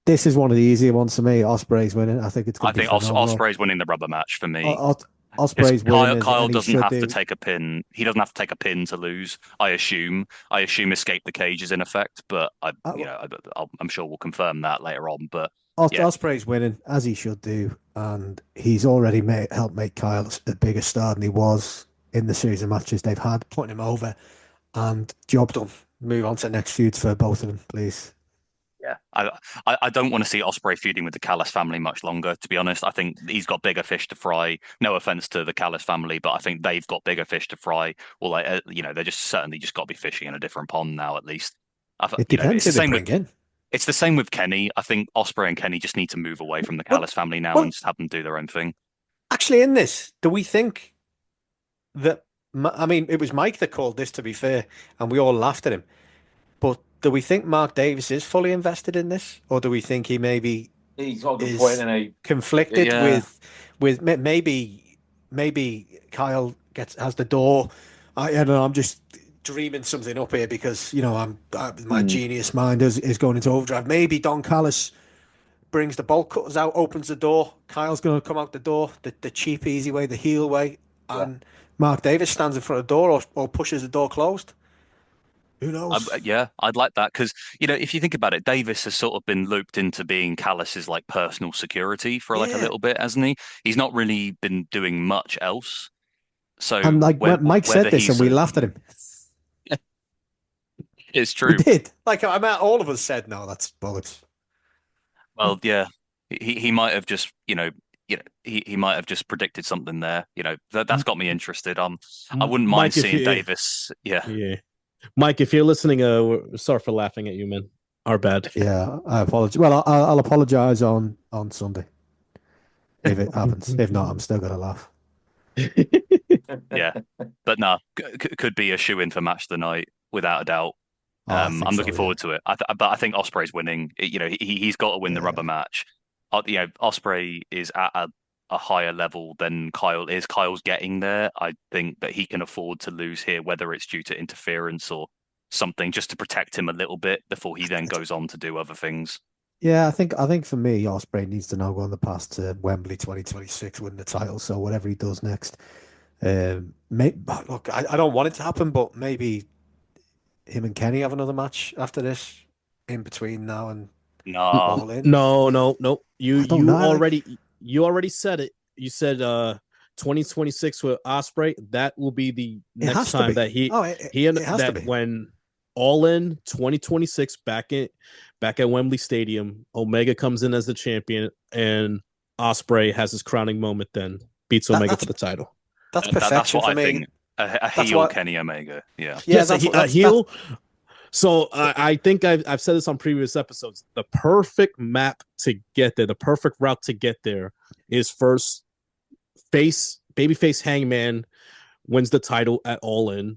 This is one of the easier ones for me. Ospreay's winning. I think Ospreay's winning the rubber match for me. Ospreay's winning. Kyle doesn't have to take a pin. He doesn't have to take a pin to lose. I assume escape the cages in effect, but I'm sure we'll confirm that later on. But Ospreay's winning, as he should do, and he's already helped make Kyle a bigger star than he was in the series of matches they've had, putting him over. And job done. Move on to the next feuds for both of them, please. Yeah, I don't want to see Ospreay feuding with the Callis family much longer, to be honest. I think he's got bigger fish to fry. No offense to the Callis family, but I think they've got bigger fish to fry. Well, they're just certainly just got to be fishing in a different pond now, at least. It depends who they bring in. It's the same with Kenny. I think Ospreay and Kenny just need to move away from the Callis family now and just have them do their own thing. Actually, in this, do we think that... I mean, it was Mike that called this, to be fair, and we all laughed at him. But do we think Mark Davis is fully invested in this, or do we think he maybe he's got a good point, and conflicted with maybe Kyle has the door? I don't know. I'm just dreaming something up here because my genius mind is going into overdrive. Maybe Don Callis brings the bolt cutters out, opens the door. Kyle's going to come out the door, the cheap, easy way, the heel way, and Mark Davis stands in front of the door or pushes the door closed. Who knows? I'd like that because, if you think about it, Davis has sort of been looped into being Callis's like personal security for like a little bit, hasn't he? He's not really been doing much else. So, and like Mike said this, and we laughed at him. It's true. We did. Like, I mean, all of us said, "No, that's bollocks." Well, yeah, he might have just, he might have just predicted something there. That's got me interested. I wouldn't mind seeing Davis. Yeah. Mike, if you're listening, sorry for laughing at you, man. Our bad. Yeah, I apologize. Well, I'll apologize on Sunday if it happens. If not, I'm still gonna laugh. Yeah, but no, could be a shoe-in for match of the night without a doubt. I'm looking forward to it. But I think Ospreay's winning. He's got to win the rubber match. Ospreay is at a higher level than Kyle is. Kyle's getting there. I think that he can afford to lose here, whether it's due to interference or something, just to protect him a little bit before he then goes on to do other things. Yeah, I think for me, Ospreay needs to now go on the path to Wembley 2026, win the title. So whatever he does next, look, I don't want it to happen, but maybe him and Kenny have another match after this, in between now and All In. No. You already said it. You said 2026 with Ospreay. That will be the next time that when All In 2026 back at Wembley Stadium, Omega comes in as the champion, and Ospreay has his crowning moment. Then beats Omega for the title. That's perfection for me. A heel Kenny Omega. Yeah. Yes, a heel. So I think I've said this on previous episodes. The perfect map to get there, the perfect route to get there, is first babyface Hangman wins the title at All In.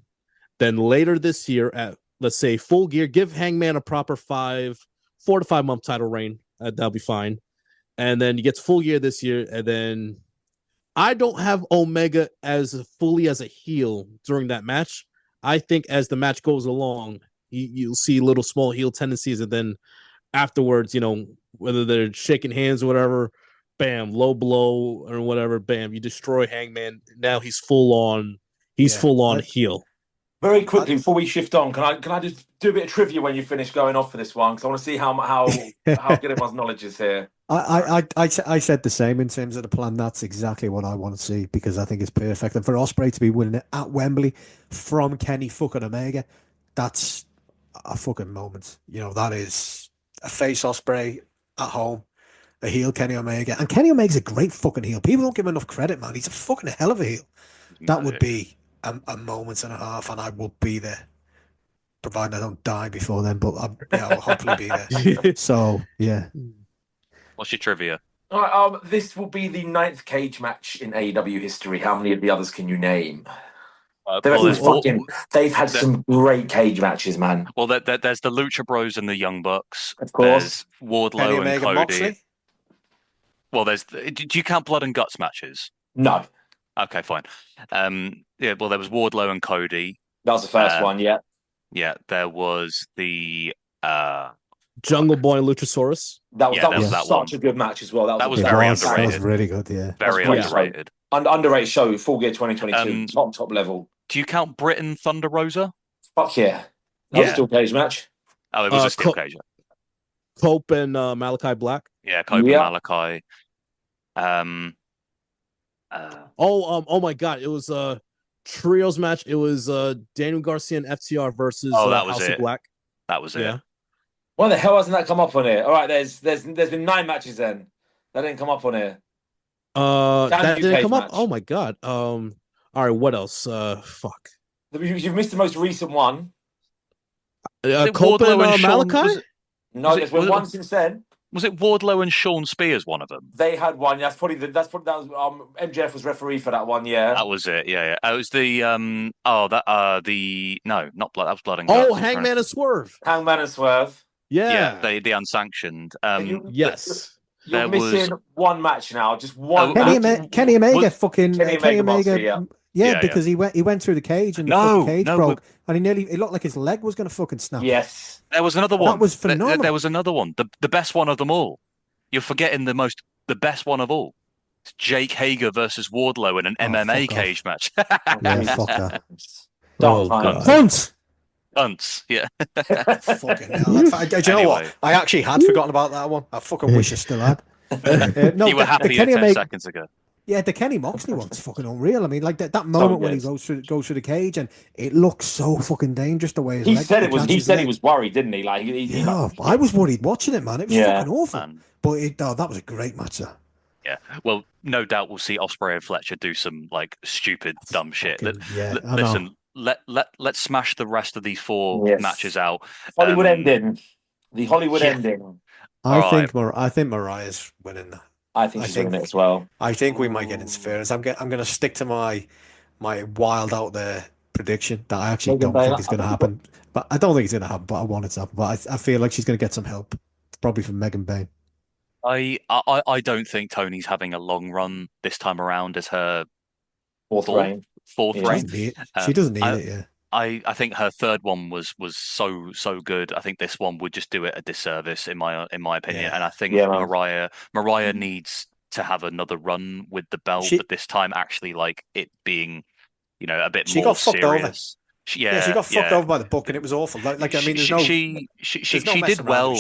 Then later this year at, let's say, Full Gear, give Hangman a proper 4 to 5 month title reign. That'll be fine. And then you get to Full Gear this year, and then I don't have Omega as fully as a heel during that match. I think as the match goes along, you'll see little small heel tendencies, and then afterwards, whether they're shaking hands or whatever, bam, low blow or whatever, bam, you destroy Hangman. Now he's full on heel. Very quickly before we shift on, can I just do a bit of trivia when you finish going off for this one? Because I want to see how good everyone's knowledge is here. I said the same in terms of the plan. That's exactly what I want to see, because I think it's perfect. And for Ospreay to be winning it at Wembley from Kenny fucking Omega, that's a fucking moment. That is a face Ospreay at home, a heel Kenny Omega. And Kenny Omega's a great fucking heel. People don't give him enough credit, man. He's a fucking hell of a heel. That would be a moment and a half, and I will be there, provided I don't die before then. But I'll hopefully be there. So yeah. What's your trivia? All right, this will be the 9th cage match in AEW history. How many of the others can you name? They've had some great cage matches, man. Well, there's the Lucha Bros and the Young Bucks. Of course. There's Wardlow Kenny and Omega, Cody. Moxley? Well, do you count Blood and Guts matches? No. Okay, fine. Well, there was Wardlow and Cody. That was the first one, yeah. Yeah, there was the Jungle Boy and Luchasaurus. That was that such one. a good match as well. That was very underrated. That was really good, yeah. Very underrated. Underrated show, Full Gear 2022, top level. Do you count Britain Thunder Rosa? Fuck yeah. That was a steel cage match. Oh, it was a steel cage. Cope and Malachi Black. Yeah, Cope and Malachi. Oh my God! It was a trios match. It was Daniel Garcia and FTR versus that was House of Black. That was it. Yeah. Why the hell hasn't that come up on here? All right, there's been 9 matches then. That didn't come up on here. That didn't come up. Oh my God. All right, what else? Fuck. You've missed the most recent one. Cope and Malachi? No, there's been one since then. Was it Wardlow and Sean Spears one of them? They had one. That was MJF was referee for that one. Yeah, that was it. Yeah. It was the not Blood. That was Blood and Guts. Oh, Hangman and Swerve. Hangman and Swerve. Yeah. The unsanctioned. Yes. You're missing one match now. Just one. Kenny Omega, Kenny Omega. Moxley, yeah, because he went through the cage and the cage broke, and it looked like his leg was going to fucking snap. Yes. There was another one. That was phenomenal. There was another one. The best one of them all. You're forgetting the best one of all. It's Jake Hager versus Wardlow in an MMA cage match. Yeah, fuck that. Cunts, yeah. Fucking hell. Do you know what? I actually had forgotten about that one. I fucking wish I still had. No, you were happy 10 seconds ago. Yeah, the Kenny Moxley one's fucking unreal. I mean, like that moment when he goes through the cage, and it looks so fucking dangerous the way he said it was. He said he was worried, didn't he? Like, I was worried watching it, man. It was fucking awful. Man. But that was a great match, sir. Yeah, well, no doubt we'll see Ospreay and Fletcher do some like stupid, dumb shit. Listen, let's smash the rest of these 4 matches out. Hollywood ending. The Hollywood ending. I think Mariah's winning that. I think she's winning it as well. I think we might get interference. I'm going to stick to my wild out there prediction that I actually don't think is going to happen. But I don't think it's going to happen. But I want it to happen. But I feel like she's going to get some help, probably from Megan Bain. I don't think Tony's having a long run this time around as her fourth reign. She doesn't need it. Yeah. I think her third one was so good. I think this one would just do it a disservice in my opinion. And I think Mariah needs to have another run with the belt, but this time actually like it being, a bit more serious. She got fucked over by the book, and it was awful. She did well.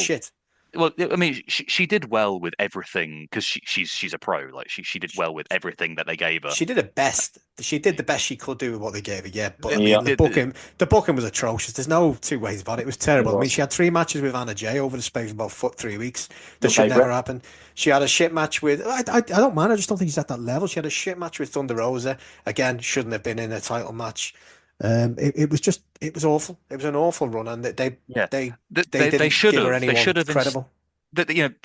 Well, I mean, she did well with everything because she's a pro. Like she did well with everything that they gave her. She did the best. She did the best she could do with what they gave her. Yeah, but the booking was atrocious. There's no two ways about it. It was terrible. I mean, she had 3 matches with Anna Jay over the space of about 3 weeks. That should never happen. She had a shit match with. I don't mind. I just don't think she's at that level. She had a shit match with Thunder Rosa. Again, shouldn't have been in a title match. It was awful. It was an awful run, and Yeah, they they didn't should give her have. They anyone should have. credible.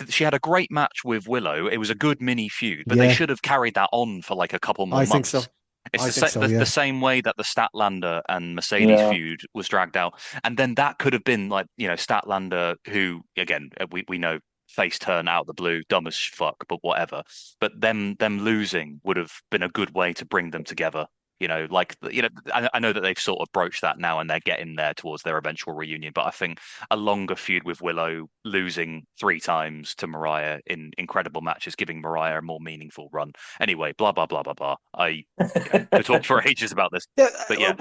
She had a great match with Willow. It was a good mini feud, but they Yeah, should have carried that on for like a couple more I think so. months. It's I think so. the Yeah. same way that the Statlander and Mercedes Yeah. feud was dragged out, and then that could have been like Statlander, who again we know face turn out of the blue, dumb as fuck, but whatever. But them losing would have been a good way to bring them together. I know that they've sort of broached that now and they're getting there towards their eventual reunion, but I think a longer feud with Willow losing 3 times to Mariah in incredible matches, giving Mariah a more meaningful run. Anyway, blah blah blah blah blah. I could talk for ages about this, Yeah, but yeah,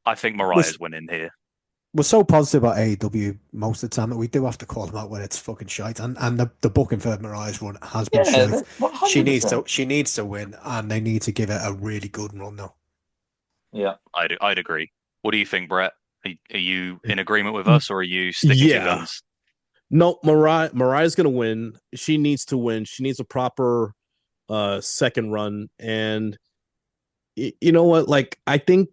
I think we're, Mariah's winning here. we're so positive about AEW most of the time that we do have to call them out when it's fucking shite. And the booking for Mariah's run has been Yeah, shite. 100%. She needs to win, and they need to give it a really good run now. Yeah, I'd agree. What do you think, Brett? Are you in agreement with us, or are you sticking to your guns? No, Mariah's gonna win. She needs to win. She needs a proper second run. And you know what? Like I think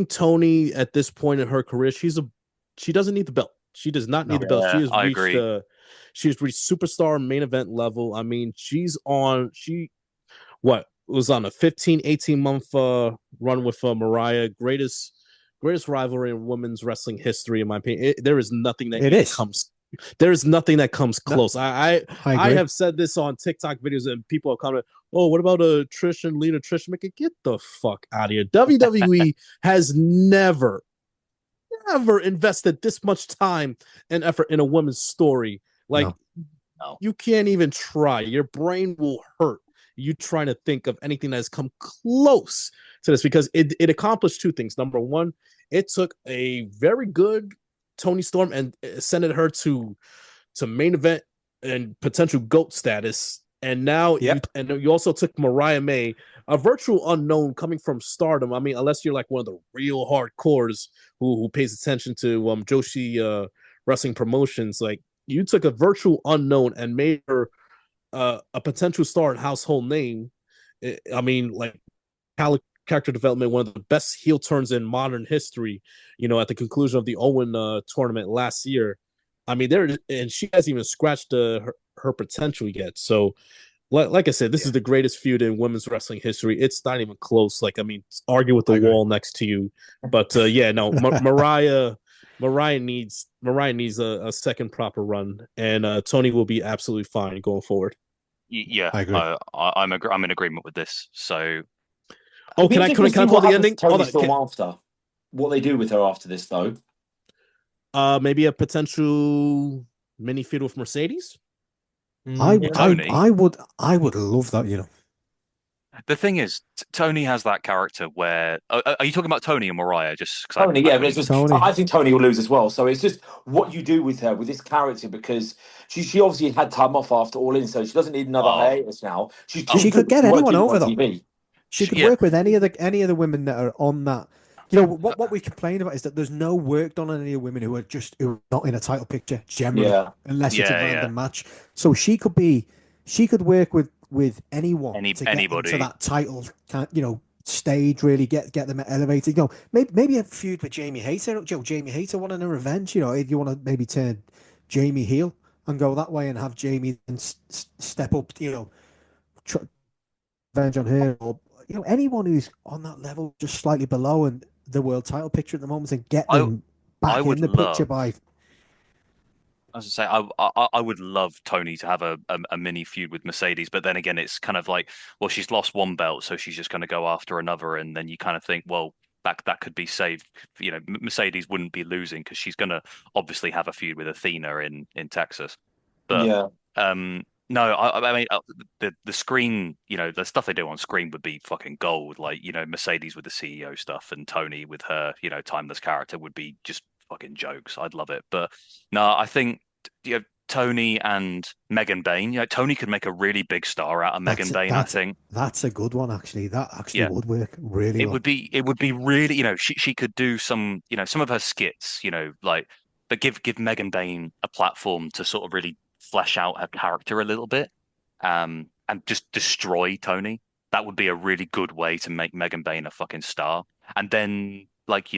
Tony at this point in her career, she doesn't need the belt. She does not need the belt. She has I reached agree. she's reached superstar main event level. I mean, she was on a 18 month run with Mariah, greatest rivalry in women's wrestling history, in my opinion. There is nothing that comes close. I have said this on TikTok videos, and people have commented, "Oh, what about Trish and Lena? Trish, make it get the fuck out of here." WWE has never invested this much time and effort in a woman's story. Like, No. you can't even try. Your brain will hurt you trying to think of anything that has come close to this, because it accomplished 2 things. Number one, it took a very good Toni Storm and sending her to main event and potential GOAT status. And now you also took Mariah May, a virtual unknown coming from Stardom. I mean, unless you're like one of the real hardcores who pays attention to Joshi wrestling promotions, like you took a virtual unknown and made her a potential star and household name. I mean, like character development, one of the best heel turns in modern history. At the conclusion of the Owen tournament last year. I mean, and she hasn't even scratched her potential yet. So, like I said, this is the greatest feud in women's wrestling history. It's not even close. Like, I mean, argue with the wall next to you. But Mariah needs a second proper run, and Tony will be absolutely fine going forward. Yeah, I agree. I'm in agreement with this. So, can I call the ending? Toni Storm after what they do with her after this, though. Maybe a potential mini feud with Mercedes. I would love that. The thing is, Tony has that character where. Are you talking about Tony and Mariah? Just Tony, but it's just Tony. I think Tony will lose as well. So it's just what you do with her, with this character, because she obviously had time off after All In, so she doesn't need another hiatus now. She could get anyone over though. TV. She could work with any of the women that are on that. What we complain about is that there's no work done on any of the women who are not in a title picture generally, unless it's a random match. So she could work with anyone to get anybody into that title, stage, really get them elevated. Maybe a feud with Jamie Hayter. Jamie Hayter wanting a revenge. If you want to maybe turn Jamie heel and go that way and have Jamie and step up, revenge on her, or anyone who's on that level, just slightly below and the world title picture at the moment, and get them back in the picture by. As I say, I would love Tony to have a mini feud with Mercedes, but then again, it's kind of like, well, she's lost one belt, so she's just going to go after another, and then you kind of think, well, that could be saved. Mercedes wouldn't be losing because she's going to obviously have a feud with Athena in Texas. But no, I mean the screen, the stuff they do on screen would be fucking gold. Like, Mercedes with the CEO stuff and Tony with her, timeless character would be just fucking jokes. I'd love it. But no, I think Tony and Megan Bain. Tony could make a really big star out of Megan Bain. I think that's a good one actually. That actually would work really well. It would be really, she could do some of her skits, but give Megan Bain a platform to sort of really flesh out her character a little bit, and just destroy Tony. That would be a really good way to make Megan Bain a fucking star. and then like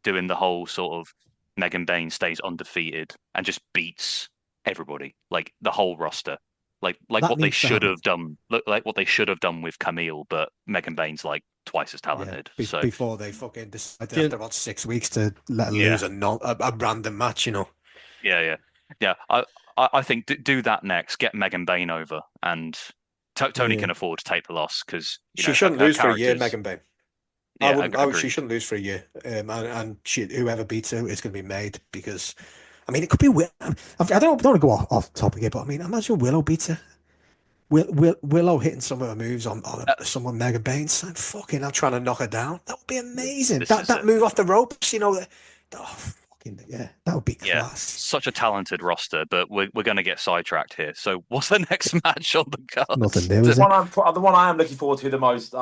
doing the whole sort of Megan Bain stays undefeated and just beats everybody, like the whole roster, like That what they needs to should happen. have done, like what they should have done with Camille, but Megan Bain's like twice as Yeah, talented. So before they fucking decided after about 6 weeks to let her lose a random match, yeah. I think do that next. Get Megan Bain over, and Tony can afford to take the loss because she shouldn't lose for a year, characters. Megan Bain. Yeah, I wouldn't. She agreed. shouldn't lose for a year. And whoever beats her is going to be made because, I mean, it could be. I don't want to go off topic here, but I mean, imagine Willow beats her. Willow hitting some of her moves on someone Megan Bain. Fucking, I'm trying to knock her down. That would be amazing. That move off the ropes, fucking yeah, that would be class. Such a talented roster, but we're going to get sidetracked here. So, what's the next match on the card? Nothing new, is The it? one I am looking forward to the most,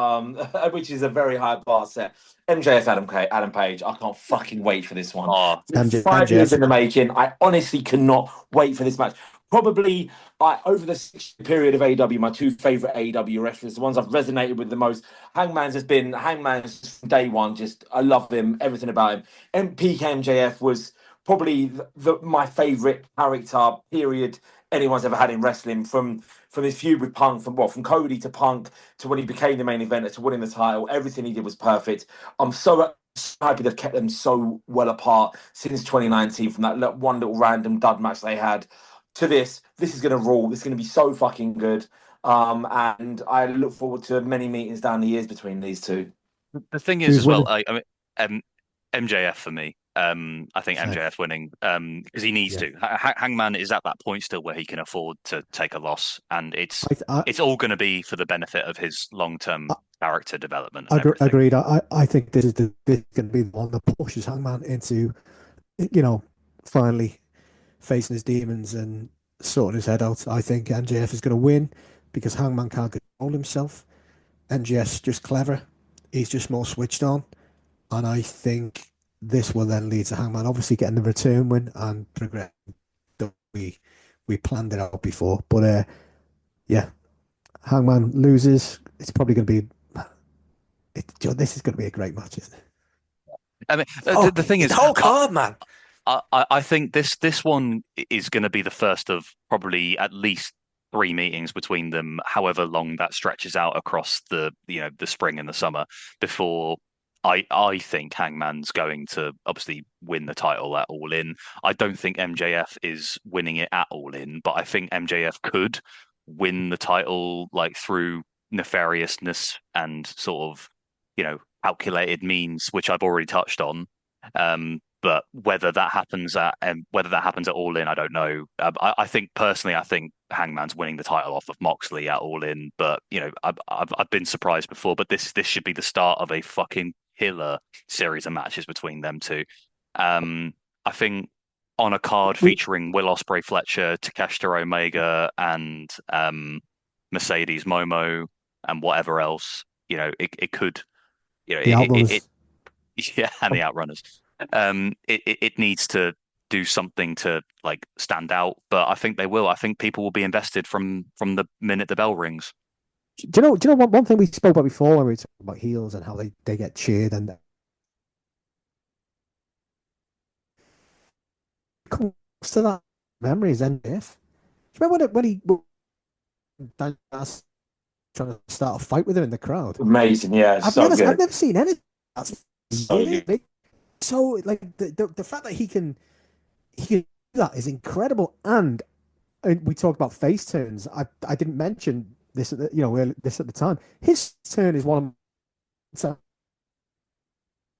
which is a very high bar set. MJF Adam Page. I can't fucking wait for this one. Oh, 5 years in the making. I honestly cannot wait for this match. Probably over the 6-year period of AEW, my two favorite AEW wrestlers, the ones I've resonated with the most. Hangman's from day one. Just I love him, everything about him. And PKMJF was probably my favorite character period anyone's ever had in wrestling, from his feud with Punk, from Cody to Punk to when he became the main eventer to winning the title. Everything he did was perfect. I'm so happy they've kept them so well apart since 2019, from that one little random dud match they had to this. This is going to rule. This is going to be so fucking good. And I look forward to many meetings down the years between these two. The thing is, as well, I mean, MJF for me. I think MJF winning because he needs to. Hangman is at that point still where he can afford to take a loss, and it's all going to be for the benefit of his long-term character development. Agreed. I think this is going to be the one that pushes Hangman into, finally facing his demons and sorting his head out. I think MJF is going to win because Hangman can't control himself. MJF's just clever. He's just more switched on. And I think this will then lead to Hangman obviously getting the return win and progress. We planned it out before. But Hangman loses. It's probably going to be... This is going to be a great match, isn't it? I mean, the thing is... the whole card, man. I think this one is going to be the first of probably at least 3 meetings between them, however long that stretches out across the spring and the summer, before I think Hangman's going to obviously win the title at All In. I don't think MJF is winning it at All In, but I think MJF could win the title like through nefariousness and sort of calculated means, which I've already touched on. But whether that happens at All In, I don't know. I think personally, I think Hangman's winning the title off of Moxley at All In. But I've been surprised before. But this should be the start of a fucking killer series of matches between them two. I think on a card featuring Will Ospreay, Fletcher, Takeshita Omega, and Mercedes Momo, and whatever else, it could, and the Outrunners. It needs to do something to like stand out, but I think they will. I think people will be invested from the minute the bell rings. Do you know one thing we spoke about before when we were talking about heels and how they get cheered, and comes to that memories MJF. Do you remember when he trying to start a fight with him in the crowd? Amazing, yeah. I've never seen anything. That's so good. So like the fact that he can do that is incredible. And we talked about face turns. I didn't mention this at the time. His turn is one of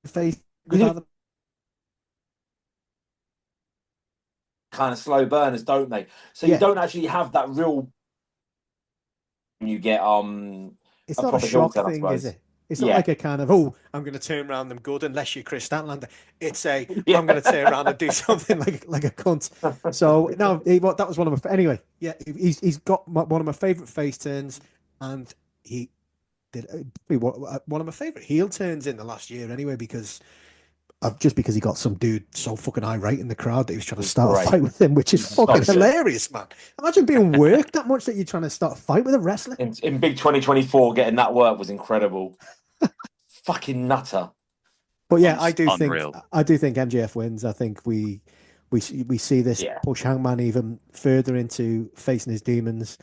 face kind of slow burners, don't they? So you don't actually have that real. You get it's not a shock thing, is it? It's not like a kind of, I'm going to turn around them good unless you're Chris Statlander. It's I'm going to turn around and do something like a cunt. So, no, that was one of my... Anyway, he's got one of my favourite face turns, and he did one of my favourite heel turns in the last year anyway, because he got some dude so fucking irate in the crowd that he was trying to start a fight with him, which is fucking hilarious, man. Imagine being worked that much that you're trying to start a fight with a wrestler. In big 2024, getting that work was incredible. fucking nutter. But yeah, I do Unreal. think MJF wins. I think we see this push Hangman even further into facing his demons.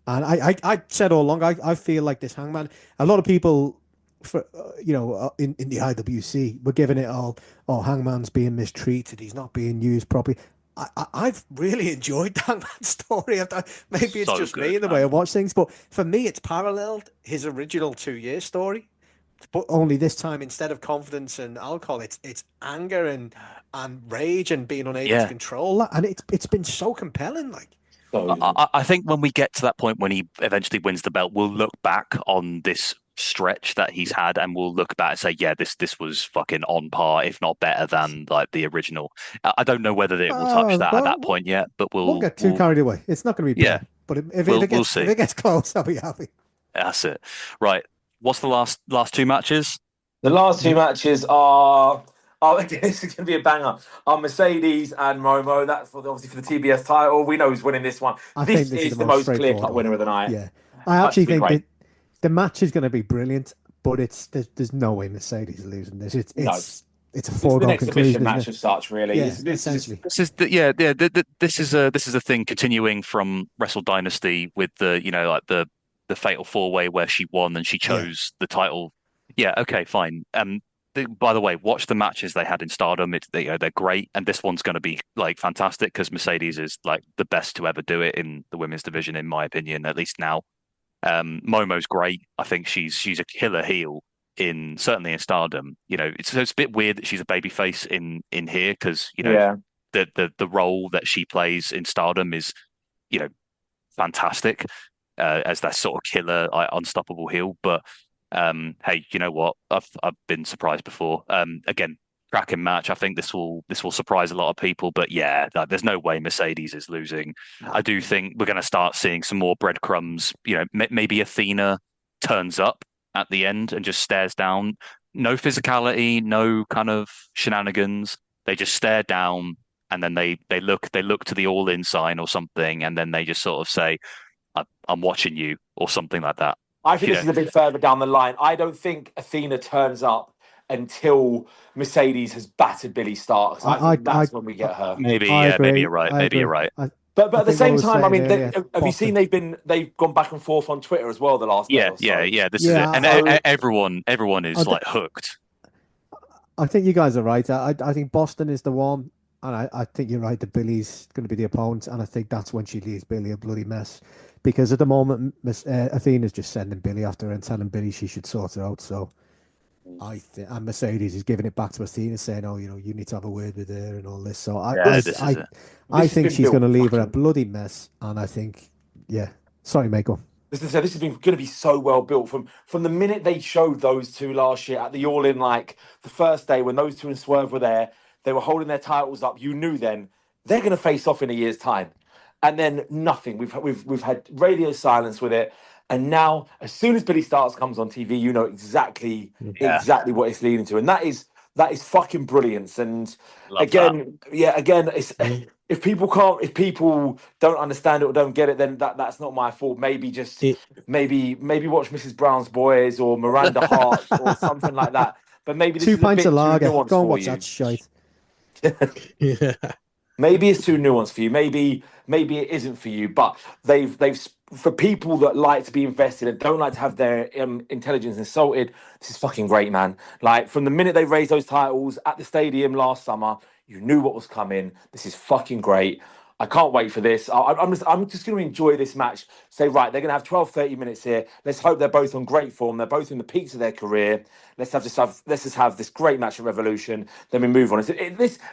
And I said all along, I feel like this Hangman. A lot of people, for in the IWC, were giving it all. Oh, Hangman's being mistreated. He's not being used properly. I've really enjoyed the Hangman story. Maybe it's just me in the way I watch things, but for me, it's paralleled his original 2-year story. But only this time, instead of confidence and alcohol, it's anger and rage and being unable to control that. And it's been so compelling. Like, I think when we get to that point when he eventually wins the belt, we'll look back on this stretch that he's had and we'll look back and say, yeah, this was fucking on par, if not better than like the original. I don't know whether it will touch that at that point yet, but we'll get too carried away. It's not going to be bad, but if it gets close, I'll be happy. That's it. Right. What's the last 2 matches? The last 2 matches are this is going to be a banger. Mercedes and Momo. That's obviously for the TBS title. We know who's winning this one. This is the most clear-cut winner of the night. Yeah, I actually think the match is going to be brilliant, but there's no way Mercedes is losing this. It's a foregone conclusion. Match as such, really. Yeah, essentially. This is a thing continuing from Wrestle Dynasty with the Fatal 4-Way where she won and she chose the title. Yeah, okay, fine. By the way, watch the matches they had in Stardom. They're great, and this one's going to be like fantastic because Mercedes is like the best to ever do it in the women's division, in my opinion, at least now. Momo's great. I think she's a killer heel certainly in Stardom. It's a bit weird that she's a babyface in here because the role that she plays in Stardom is fantastic as that sort of killer, unstoppable heel. But hey, you know what? I've been surprised before. Again, cracking match. I think this will surprise a lot of people. But yeah, there's no way Mercedes is losing. No. I do think we're going to start seeing some more breadcrumbs. Maybe Athena turns up at the end and just stares down. No physicality, no kind of shenanigans. They just stare down and then they look to the all-in sign or something, and then they just sort of say, "I'm watching you" or something like that. I think this is a bit further down the line. I don't think Athena turns up until Mercedes has battered Billie Starkz. I think that's when we get her. Maybe you're right. Maybe you're right. But at the same time, I mean, have you seen they've gone back and forth on Twitter as well the last day or so? Yeah. This is it, and everyone is like hooked. I think you guys are right. I think Boston is the one, and I think you're right that Billie's going to be the opponent, and I think that's when she leaves Billie a bloody mess. Because at the moment, Athena's just sending Billie after her and telling Billie she should sort it out. So I think, and Mercedes is giving it back to Athena, saying, "Oh, you need to have a word with her and all this." So I think she's going to leave her a bloody mess, and I think, sorry, Mako. This has been going to be so well built from the minute they showed those two last year at the All In, like the first day when those two and Swerve were there, they were holding their titles up. You knew then they're going to face off in a year's time. And then nothing. We've had radio silence with it, and now as soon as Billie Starkz comes on TV, you know exactly what it's leading to, and that is fucking brilliance. And again, it's if people don't understand it or don't get it, then that's not my fault. Maybe maybe watch Mrs. Brown's Boys or Miranda Hart or something like that. But maybe this 2 is pints of lager. Go and watch you. that shite. Yeah. Maybe it's too nuanced for you. Maybe it isn't for you. But they've for people that like to be invested and don't like to have their intelligence insulted. This is fucking great, man. Like from the minute they raised those titles at the stadium last summer, you knew what was coming. This is fucking great. I can't wait for this. I'm just going to enjoy this match. Say, right, they're going to have 12, 30 minutes here. Let's hope they're both on great form. They're both in the peaks of their career. Let's just have this great match at Revolution. Then we move on.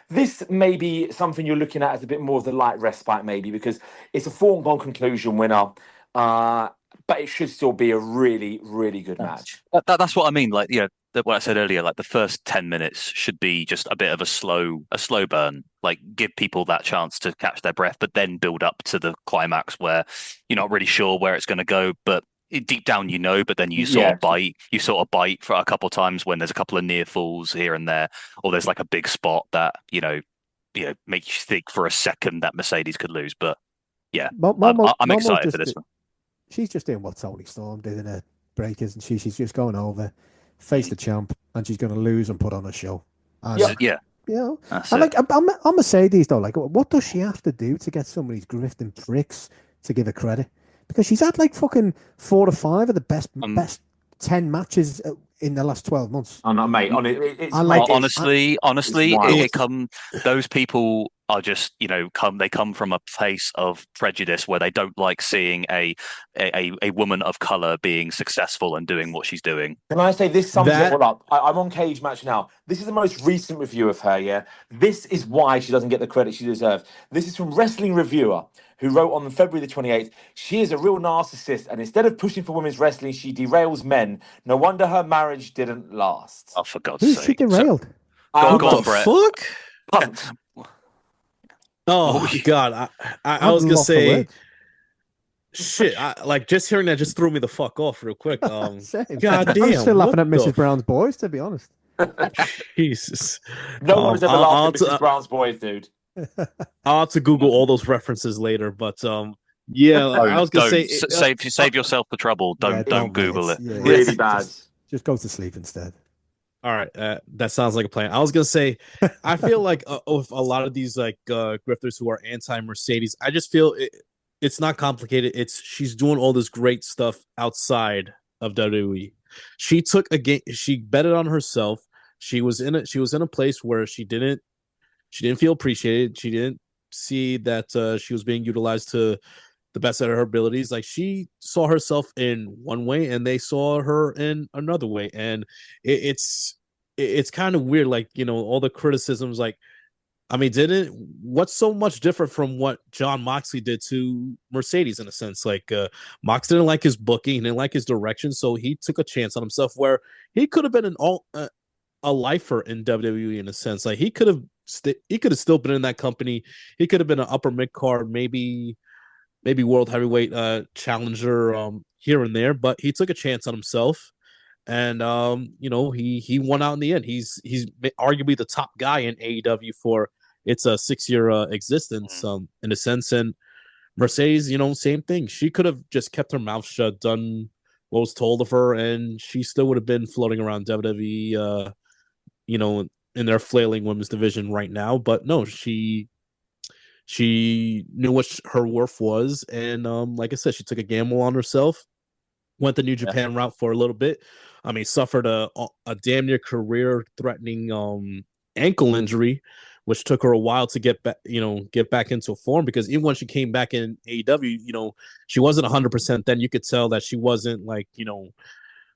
This may be something you're looking at as a bit more of the light respite, maybe, because it's a foregone conclusion winner. But it should still be a really, really good match. That's what I mean. Like, what I said earlier, like the first 10 minutes should be just a bit of a slow burn, like give people that chance to catch their breath, but then build up to the climax where you're not really sure where it's going to go, but deep down but then you sort of bite for a couple of times when there's a couple of near falls here and there, or there's like a big spot that makes you think for a second that Mercedes could lose. But I'm excited for this one. She's just doing what Toni Storm did in her break, isn't she? She's just going over, face the champ, and she's going to lose and put on a show. And, Yeah. You know, That's and it. like I'm Mercedes though, like what does she have to do to get some of these grifting pricks to give her credit? Because she's had like fucking 4 or 5 of the best 10 matches in the last 12 months. Oh no, mate. It's Honestly, wild. those people are just, they come from a place of prejudice where they don't like seeing a woman of color being successful and doing what she's doing. Can I say this sums it all up? I'm on Cage Match now. This is the most recent review of her, yeah? This is why she doesn't get the credit she deserves. This is from Wrestling Reviewer, who wrote on February the 28th, she is a real narcissist, and instead of pushing for women's wrestling, she derails men. No wonder her marriage didn't last. Oh, for God's Who's sake. she derailed? Go on, the Brett. fuck? Punt. Oh, God. I was going to say... Shit, just hearing that just threw me the fuck off real quick. God damn. I'm still laughing at Mrs. Brown's Boys, to be honest. Jesus. No one's ever laughed at Mrs. Brown's Boys, dude. I'll have to Google all those references later, but yeah, I was gonna say save yourself the trouble. Don't Google it. Yeah, really bad. Just go to sleep instead. All right, that sounds like a plan. I was gonna say, I feel like with a lot of these grifters who are anti-Mercedes, I just feel it's not complicated. She's doing all this great stuff outside of WWE. She took a game. She betted on herself. She was in a place where she didn't feel appreciated. She didn't see that she was being utilized to the best of her abilities. Like, she saw herself in one way and they saw her in another way. And it's kind of weird. Like, all the criticisms, like, I mean, what's so much different from what Jon Moxley did to Mercedes in a sense? Like, Mox didn't like his booking, he didn't like his direction, so he took a chance on himself where he could have been a lifer in WWE in a sense. Like, he could have still been in that company. He could have been an upper mid card, maybe world heavyweight challenger here and there, but he took a chance on himself. And he won out in the end. He's arguably the top guy in AEW for its 6-year existence in a sense. And Mercedes, same thing. She could have just kept her mouth shut, done what was told of her, and she still would have been floating around WWE, in their flailing women's division right now. But no, she knew what her worth was, and like I said, she took a gamble on herself. Went the New Japan route for a little bit. I mean, suffered a damn near career-threatening ankle injury, which took her a while to get back into form. Because even when she came back in AEW, she wasn't 100%. Then you could tell that she wasn't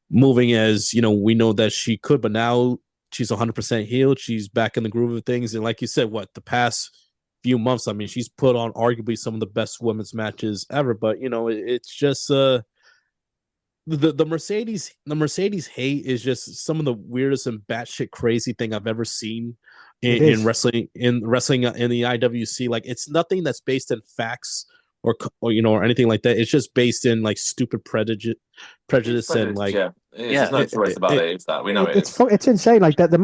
moving as we know that she could. But now she's 100% healed. She's back in the groove of things. And like you said, the past few months, I mean, she's put on arguably some of the best women's matches ever. But it's just the Mercedes hate is just some of the weirdest and batshit crazy thing I've ever seen in wrestling in the IWC. Like, it's nothing that's based in facts or anything like that. It's just based in stupid prejudice and there's no choice about it. It's that we know it's insane. Like that the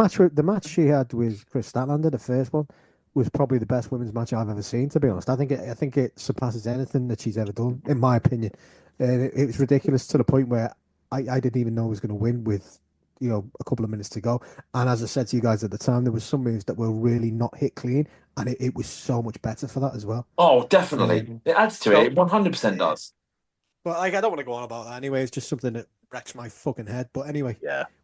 match she had with Chris Statlander, the first one, was probably the best women's match I've ever seen. To be honest, I think it surpasses anything that she's ever done, in my opinion. It was ridiculous to the point where I didn't even know I was going to win with a couple of minutes to go. And as I said to you guys at the time, there was some moves that were really not hit clean, and it was so much better for that as well. Oh, definitely, it adds to it. 100% does. But I don't want to go on about that anyway. It's just something that wrecks my fucking head. But anyway,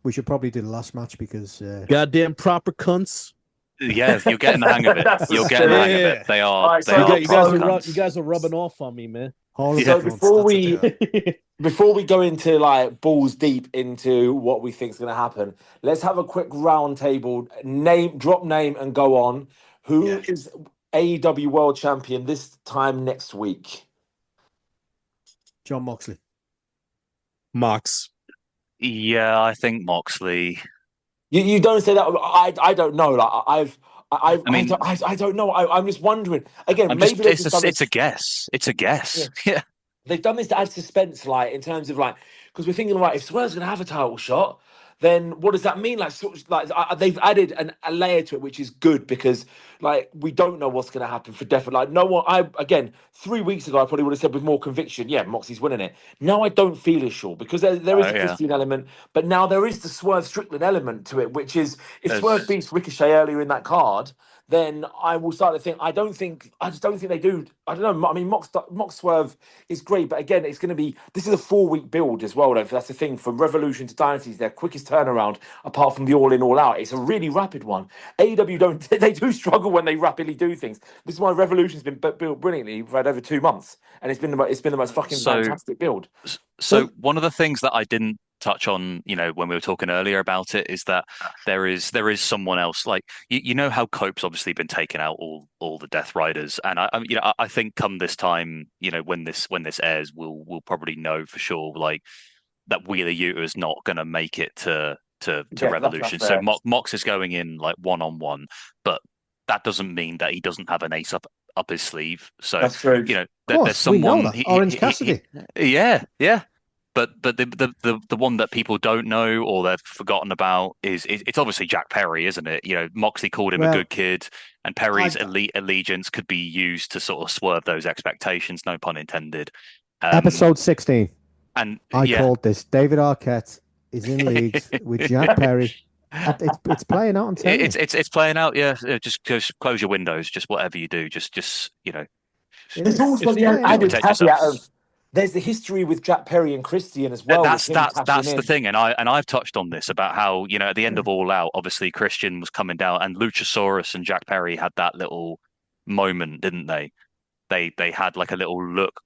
we should probably do the last match because goddamn proper cunts. Yeah, you're getting the hang of it. You're getting the hang of it. They are. Right, so you guys are rubbing off on me, man. So before we go into balls deep into what we think is going to happen, let's have a quick round table. Drop name and go on. Who is AEW World Champion this time next week? Jon Moxley. Mox. Yeah, I think Moxley. You don't say that. I don't know. I don't know. I'm just wondering. Again, it's a guess. It's a guess. Yeah. They've done this to add suspense, in terms of because we're thinking, if Swerve's going to have a title shot, then what does that mean? They've added a layer to it, which is good because like we don't know what's going to happen for definite. Like no one, 3 weeks ago I probably would have said with more conviction, yeah, Moxie's winning it. Now I don't feel as sure because there is a Christian element, but now there is the Swerve Strickland element to it, which is if Swerve beats Ricochet earlier in that card, then I will start to think. I just don't think they do. I don't know. I mean, Mox Swerve is great, but again, it's going to be. This is a 4-week build as well. Though that's the thing. From Revolution to Dynasties, their quickest turnaround, apart from the All In All Out. It's a really rapid one. AEW don't. They do struggle when they rapidly do things. This is why Revolution's been built brilliantly for over 2 months, and it's been the most fucking fantastic build. So one of the things that I didn't touch on, when we were talking earlier about it, is that there is someone else. Like you know how Cope's obviously been taking out all the Death Riders, and I think come this time, when this airs, we'll probably know for sure like that Wheeler Yuta is not going to make it to Revolution. So Mox is going in like 1-on-1, but that doesn't mean that he doesn't have an ace up his sleeve. So that's true. There's someone Orange Cassidy. Yeah. But the one that people don't know or they've forgotten about is it's obviously Jack Perry, isn't it? Moxley called him a good kid, and Perry's elite allegiance could be used to sort of swerve those expectations. No pun intended. Episode 16, and I called this. David Arquette is in leagues with Jack Perry. It's playing out. I'm telling you. It's playing out. Yeah, just close your windows. Just whatever you do, just There's also the added caveat of. There's the history with Jack Perry and Christian as well. That's the thing, and I've touched on this about how at the end of All Out, obviously Christian was coming down, and Luchasaurus and Jack Perry had that little moment, didn't they? They had like a little look.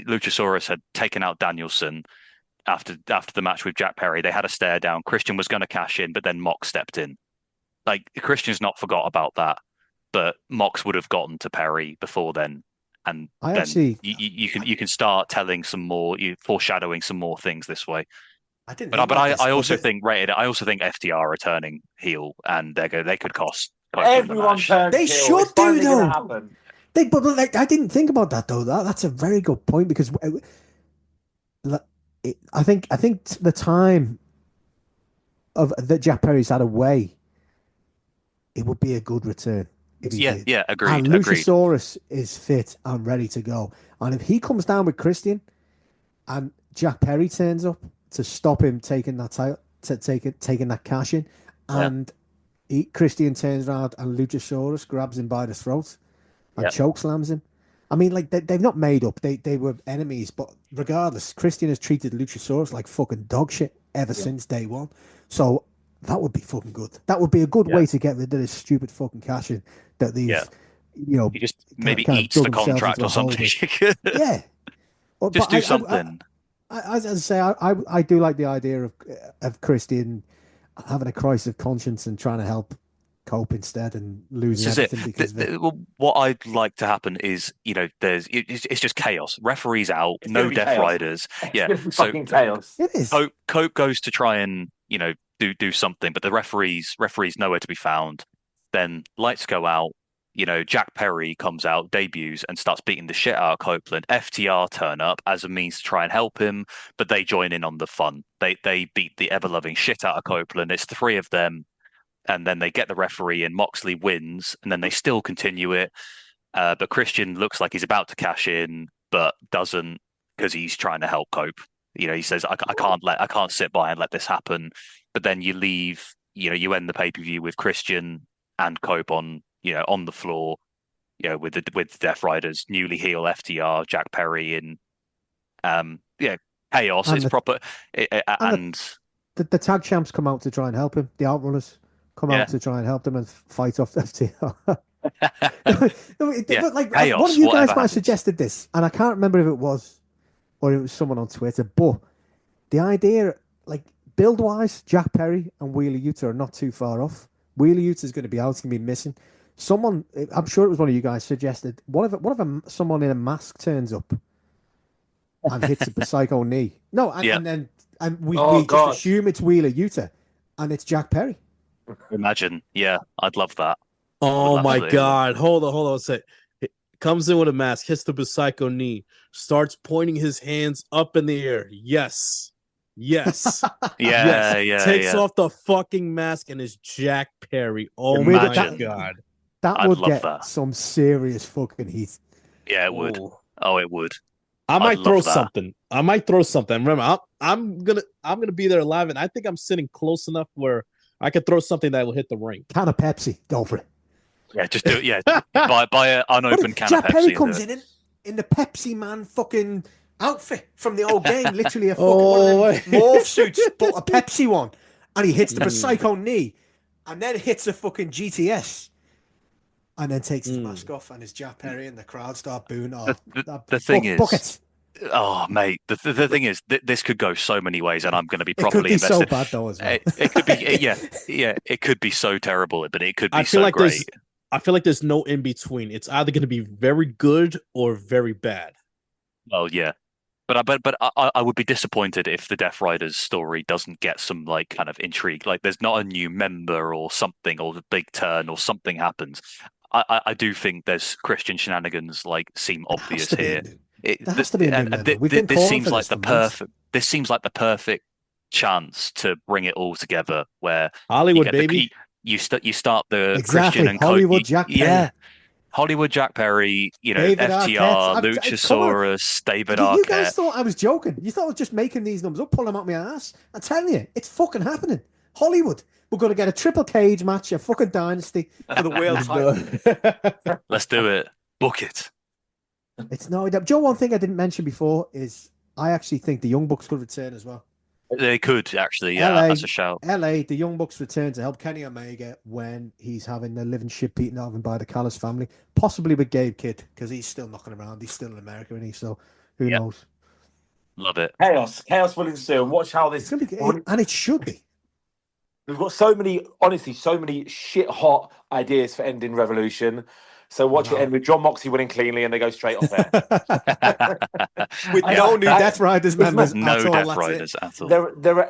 Luchasaurus had taken out Danielson after the match with Jack Perry. They had a stare down. Christian was going to cash in, but then Mox stepped in. Like Christian's not forgot about that, but Mox would have gotten to Perry before then. And you can start telling some more, foreshadowing some more things this way. I also think FTR are turning heel, and they could cost. Everyone turns. They should do though. But I didn't think about that though. That's a very good point because I think the time of that Jack Perry's had away, it would be a good return. Agreed. And Luchasaurus is fit and ready to go. And if he comes down with Christian and Jack Perry turns up to stop him taking that title, taking that cash in, and Christian turns around and Luchasaurus grabs him by the throat and chokeslams him. I mean, like they've not made up. They were enemies, but regardless, Christian has treated Luchasaurus like fucking dog shit ever since day one. So that would be fucking good. That would be a good way to get rid of this stupid fucking cash in that these, he just maybe eats the contract or something. Just do something. As I say, I do like the idea of Christian having a crisis of conscience and trying to help Cope instead and losing everything. What I'd like to happen is, it's just chaos. Referees out, no Death Riders. So chaos. It is. Cope goes to try and do something, but the referees nowhere to be found. Then lights go out. Jack Perry comes out, debuts, and starts beating the shit out of Copeland. FTR turn up as a means to try and help him, but they join in on the fun. They beat the ever-loving shit out of Copeland. It's the three of them, and then they get the referee, and Moxley wins, and then they still continue it. But Christian looks like he's about to cash in, but doesn't because he's trying to help Cope. He says, I can't sit by and let this happen. But then you leave, you end the pay-per-view with Christian and Cope on the floor, with Death Riders, newly heel FTR, Jack Perry, and chaos. And it's proper. The tag champs come out to try and help him. The Outrunners come out to try and help them and fight off FTR. Chaos, one of you guys might have suggested this, and I can't remember if it was or it was someone on Twitter, but the idea, like, build-wise, Jack Perry and Wheeler Yuta are not too far off. Wheeler Yuta is going to be out, he's going to be missing. Someone, I'm sure it was one of you guys, suggested, what if someone in a mask turns up and hits a psycho knee? No, and we just assume it's Wheeler Yuta, and it's Jack Perry. Imagine, I'd love that. Oh my God! Hold on a sec. Comes in with a mask, hits the psycho knee, starts pointing his hands up in the air. Yes, Yes. Yeah, Yes. yeah, Takes yeah. off the fucking mask and is Jack Perry. Oh Imagine. my god. That I'd would love get that. some serious fucking heat. Yeah, it would. Oh. Oh, it would. I I'd might love throw that. something. Remember, I'm gonna be there live, and I think I'm sitting close enough where I could throw something that will hit the ring. Can of Pepsi, go for it. Yeah, just do it. Yeah, buy an unopened can Jack of Pepsi. Perry comes in the Pepsi Man fucking outfit from the old game, literally a fucking one of them morph suits, but a Pepsi one, and he hits the Psycho knee, and then hits a fucking GTS, and then takes his mask off, and it's Jack Perry, and the crowd start booing. Oh, the thing is, buckets. Oh, mate, the thing is, this could go so many ways, and I'm going to be It could properly be invested. so bad though as well. It could be, yeah, it could be so terrible, but it could be I feel so like great. I feel like there's no in between. It's either going to be very good or very bad. Well, yeah, but I would be disappointed if the Death Riders story doesn't get some like kind of intrigue. Like, there's not a new member or something, or the big turn or something happens. I do think there's Christian shenanigans like seem obvious here. There has to be a new member. We've been this seems for like this the perfect. This seems like the perfect chance to bring it all together. Where Hollywood, baby. You start the exactly Christian and Hollywood Jack Perry. Yeah, Hollywood Jack Perry. You know, David FTR, Arquette. Luchasaurus, David Arquette. You guys thought I was joking. You thought I was just making these numbers up, pulling them out my ass. I'm telling you, it's fucking happening. Hollywood. We're going to get a triple cage match, a fucking dynasty for the world title. Let's do it. Book it. It's no. Joe, one thing I didn't mention before is I actually think the Young Bucks could return as well. They could actually, yeah, LA, that's a shout. LA, the Young Bucks return to help Kenny Omega when he's having the living shit beaten out of him by the Callis family, possibly with Gabe Kidd, because he's still knocking around. He's still in America, isn't he? So who knows? Love it. Chaos will ensue. Watch how this. And it should be. We've got so many shit hot ideas for ending Revolution. So watch it end with John Moxley winning cleanly, and they go straight off there. With no new Death Riders members. No Death Riders at all. There are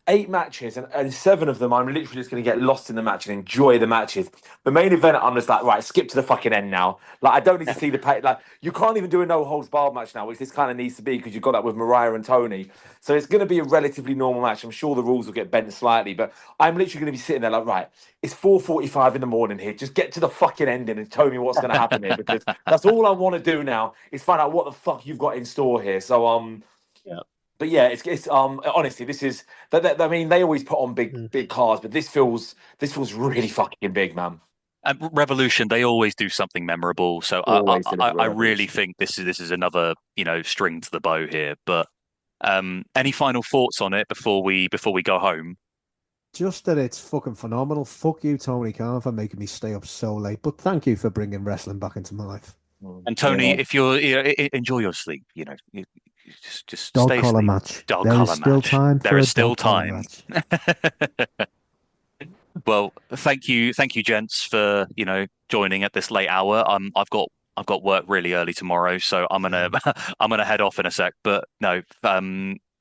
eight matches, and 7 of them I'm literally just going to get lost in the match and enjoy the matches. The main event, I'm just like, right, skip to the fucking end now. Like, I don't need to see the pay. Like, you can't even do a no holds barred match now, which this kind of needs to be because you've got that with Mariah and Tony. So it's going to be a relatively normal match. I'm sure the rules will get bent slightly, but I'm literally going to be sitting there like, right, it's 4:45 in the morning here. Just get to the fucking ending and tell me what's going to happen here, because that's all I want to do now is find out what the fuck you've got in store here. So but yeah, it's honestly, this is I mean, they always put on big cards, but this feels really fucking big, man. And Revolution, they always do something memorable. So I really think this is another string to the bow here. But any final thoughts on it before we go home? Just that it's fucking phenomenal. Fuck you, Tony Khan, for making me stay up so late. But thank you for bringing wrestling back into my life. And Tony, if you're enjoy your sleep, just dog stay collar asleep. match. Dog there collar is still match. time. There is still time. Match. Well, thank you, gents, for joining at this late hour. I've got work really early tomorrow, so I'm gonna head off in a sec. But no,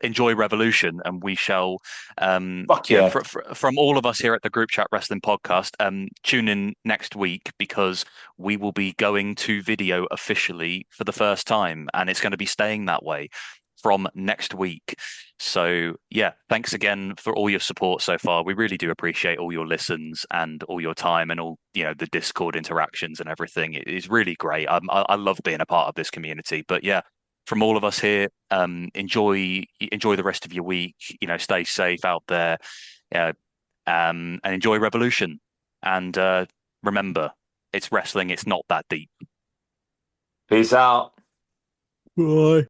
enjoy Revolution, and we shall. From all of us here at the Group Chat Wrestling Podcast, tune in next week because we will be going to video officially for the first time, and it's going to be staying that way from next week. So yeah, thanks again for all your support so far. We really do appreciate all your listens and all your time and all the Discord interactions and everything. It is really great. I love being a part of this community. But yeah, from all of us here, enjoy the rest of your week. Stay safe out there, and enjoy Revolution. And remember, it's wrestling. It's not that deep. Peace out. Bye.